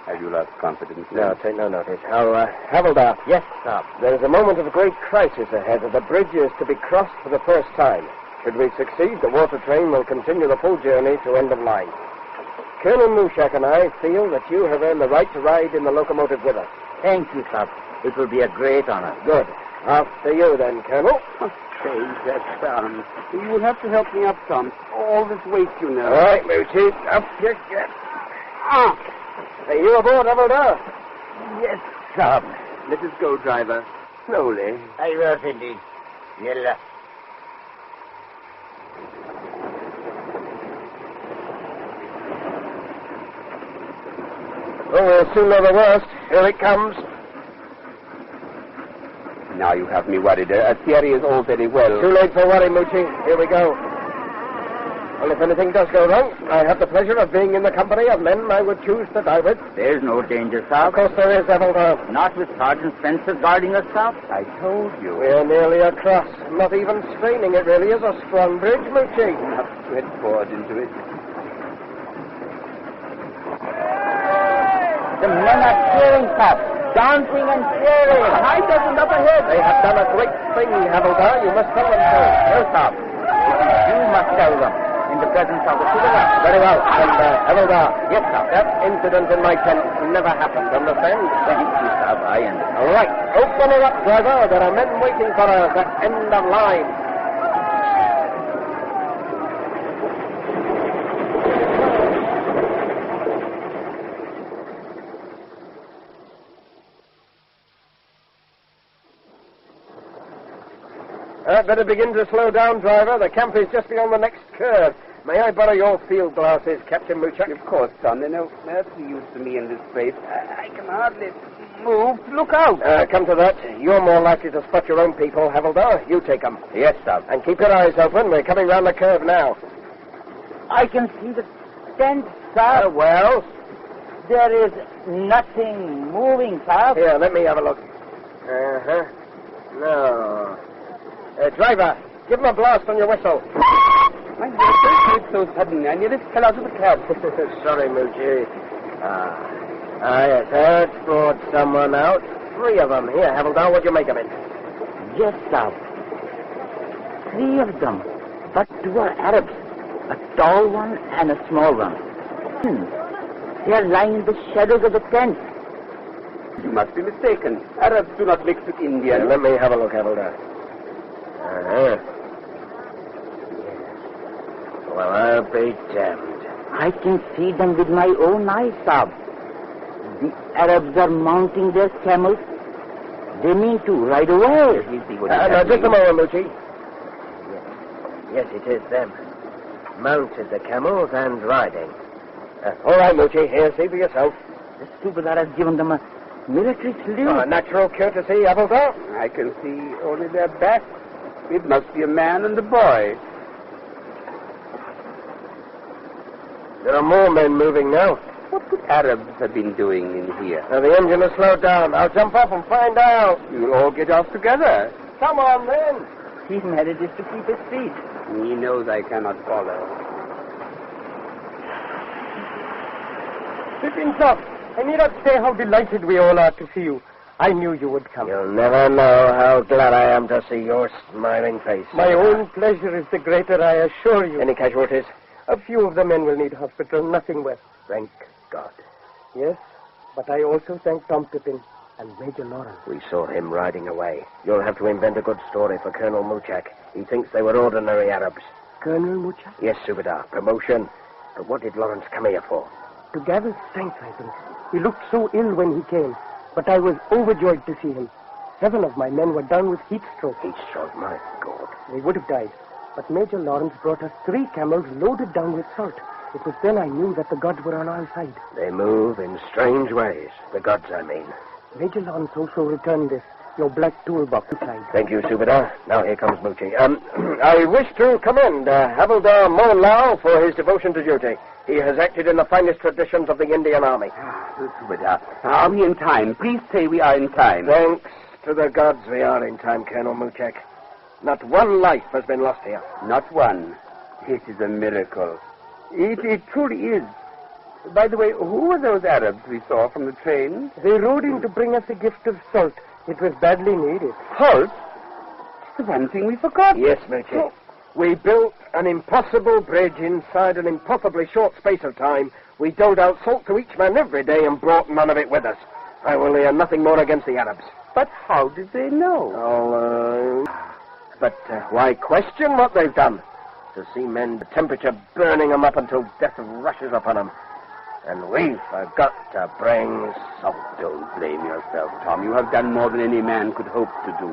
Have you lost confidence? No, take no notice. Havildar. Yes, sir. There's a moment of great crisis ahead. The bridge is to be crossed for the first time. Should we succeed, the water train will continue the full journey to end of line. Colonel Mushak and I feel that you have earned the right to ride in the locomotive with us. Thank you, sir. It will be a great honor. Good. After you, then, Colonel. Okay, that's You will have to help me up, Tom. All this weight, you know. All right, Moochie. Up you get. Are you aboard, Havildar? Yes, sir. Let us go, driver. Slowly. I will, indeed. Yella. Oh, we'll soon know the worst. Here it comes. Now you have me worried. A theory is all very well. Too late for worry, Moochie. Here we go. Well, if anything does go wrong, I have the pleasure of being in the company of men I would choose to die with. There's no danger, sir. Of course there is, Havildar. Not with Sergeant Spencer guarding us, sir. I told you. We're nearly across. Not even straining. It really is a strong bridge, Moochie. Not sweat poured into it. The men are cheering, sir. Dancing and cheering. High doesn't up ahead. They have done a great thing, Havildar. You must tell them so. No, sir. You must tell them in the presence of the citizens. Very well. And, Havildar. Yes, sir. That incident in my tent never happened, understand? Thank you, sir. I understand. All right. Open her up, driver. There are men waiting for us at end of line. Better begin to slow down, driver. The camp is just beyond the next curve. May I borrow your field glasses, Captain Muchak? Of course, son. There's no use to me in this place. I can hardly move. Look out. Come to that. You're more likely to spot your own people, Havildar. You take them. Yes, sir. And keep your eyes open. We're coming round the curve now. I can see the tent, sir. Well? There is nothing moving, sir. Here, let me have a look. Uh-huh. No. Driver, give him a blast on your whistle. My God, it's so sudden. I nearly fell out of the cab. Sorry, Moochie. Yes, that brought someone out. 3 of them. Here, Havildar, what'd you make of it? Yes, sir. 3 of them. But 2 are Arabs. A tall one and a small one. They are lying in the shadows of the tent. You must be mistaken. Arabs do not mix with Indians. Let me have a look, Havildar. Uh-huh. Well, I'll be damned. I can see them with my own eyes, sir. The Arabs are mounting their camels. They mean to ride away. Now, just a moment, Moochie. Yes, it is them. Mounted the camels and riding. All right, Moochie. Here, see for yourself. The Subadar has given them a military salute. Natural courtesy, Havildar. I can see only their backs. It must be a man and a boy. There are more men moving now. What could Arabs have been doing in here? Now, the engine has slowed down. I'll jump off and find out. You'll all get off together. Come on, then. He manages to keep his feet. He knows I cannot follow. Sir, I need not say how delighted we all are to see you. I knew you would come. You'll never know how glad I am to see your smiling face. My own pleasure is the greater, I assure you. Any casualties? A few of the men will need hospital, nothing worse. Thank God. Yes, but I also thank Tom Pippin and Major Lawrence. We saw him riding away. You'll have to invent a good story for Colonel Muchak. He thinks they were ordinary Arabs. Colonel Muchak? Yes, Subadar. Promotion. But what did Lawrence come here for? To gather strength, I think. He looked so ill when he came, but I was overjoyed to see him. 7 of my men were down with heat stroke. Heat stroke, my God. They would have died. But Major Lawrence brought us 3 camels loaded down with salt. It was then I knew that the gods were on our side. They move in strange ways. The gods, I mean. Major Lawrence also returned this, your black toolbox inside. Thank you, Subadar. Now here comes Moochie. I wish to commend Havildar Mohnlau for his devotion to duty. He has acted in the finest traditions of the Indian Army. Subadar, are we in time? Please say we are in time. Thanks to the gods we are in time, Colonel Muchak. Not one life has been lost here. Not one. It is a miracle. It truly is. By the way, who were those Arabs we saw from the train? They rode in to bring us a gift of salt. It was badly needed. Salt? It's the one thing we forgot. Yes, Major. We built an impossible bridge inside an impossibly short space of time. We doled out salt to each man every day and brought none of it with us. I will hear nothing more against the Arabs. But how did they know? But why question what they've done? To see men, the temperature burning them up until death rushes upon them. And we've got to bring salt. Don't blame yourself, Tom. You have done more than any man could hope to do.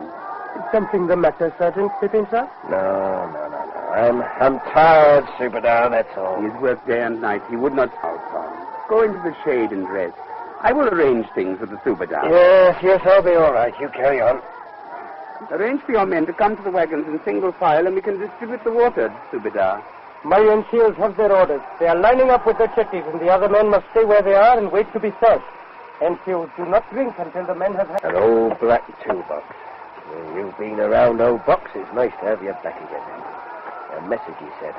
Is something the matter, Sergeant Pippin, sir? No. I'm tired, Superdar, that's all. He has worked day and night. He would not out, Tom. Go into the shade and rest. I will arrange things with the Superdar. Yes, I'll be all right. You carry on. Arrange for your men to come to the wagons in single file, and we can distribute the water, Subedar. My NCOs have their orders. They are lining up with their chetties, and the other men must stay where they are and wait to be served. NCOs do not drink until the men have had... An old black toolbox. You've been around old boxes. Nice to have you back again. A message, he said.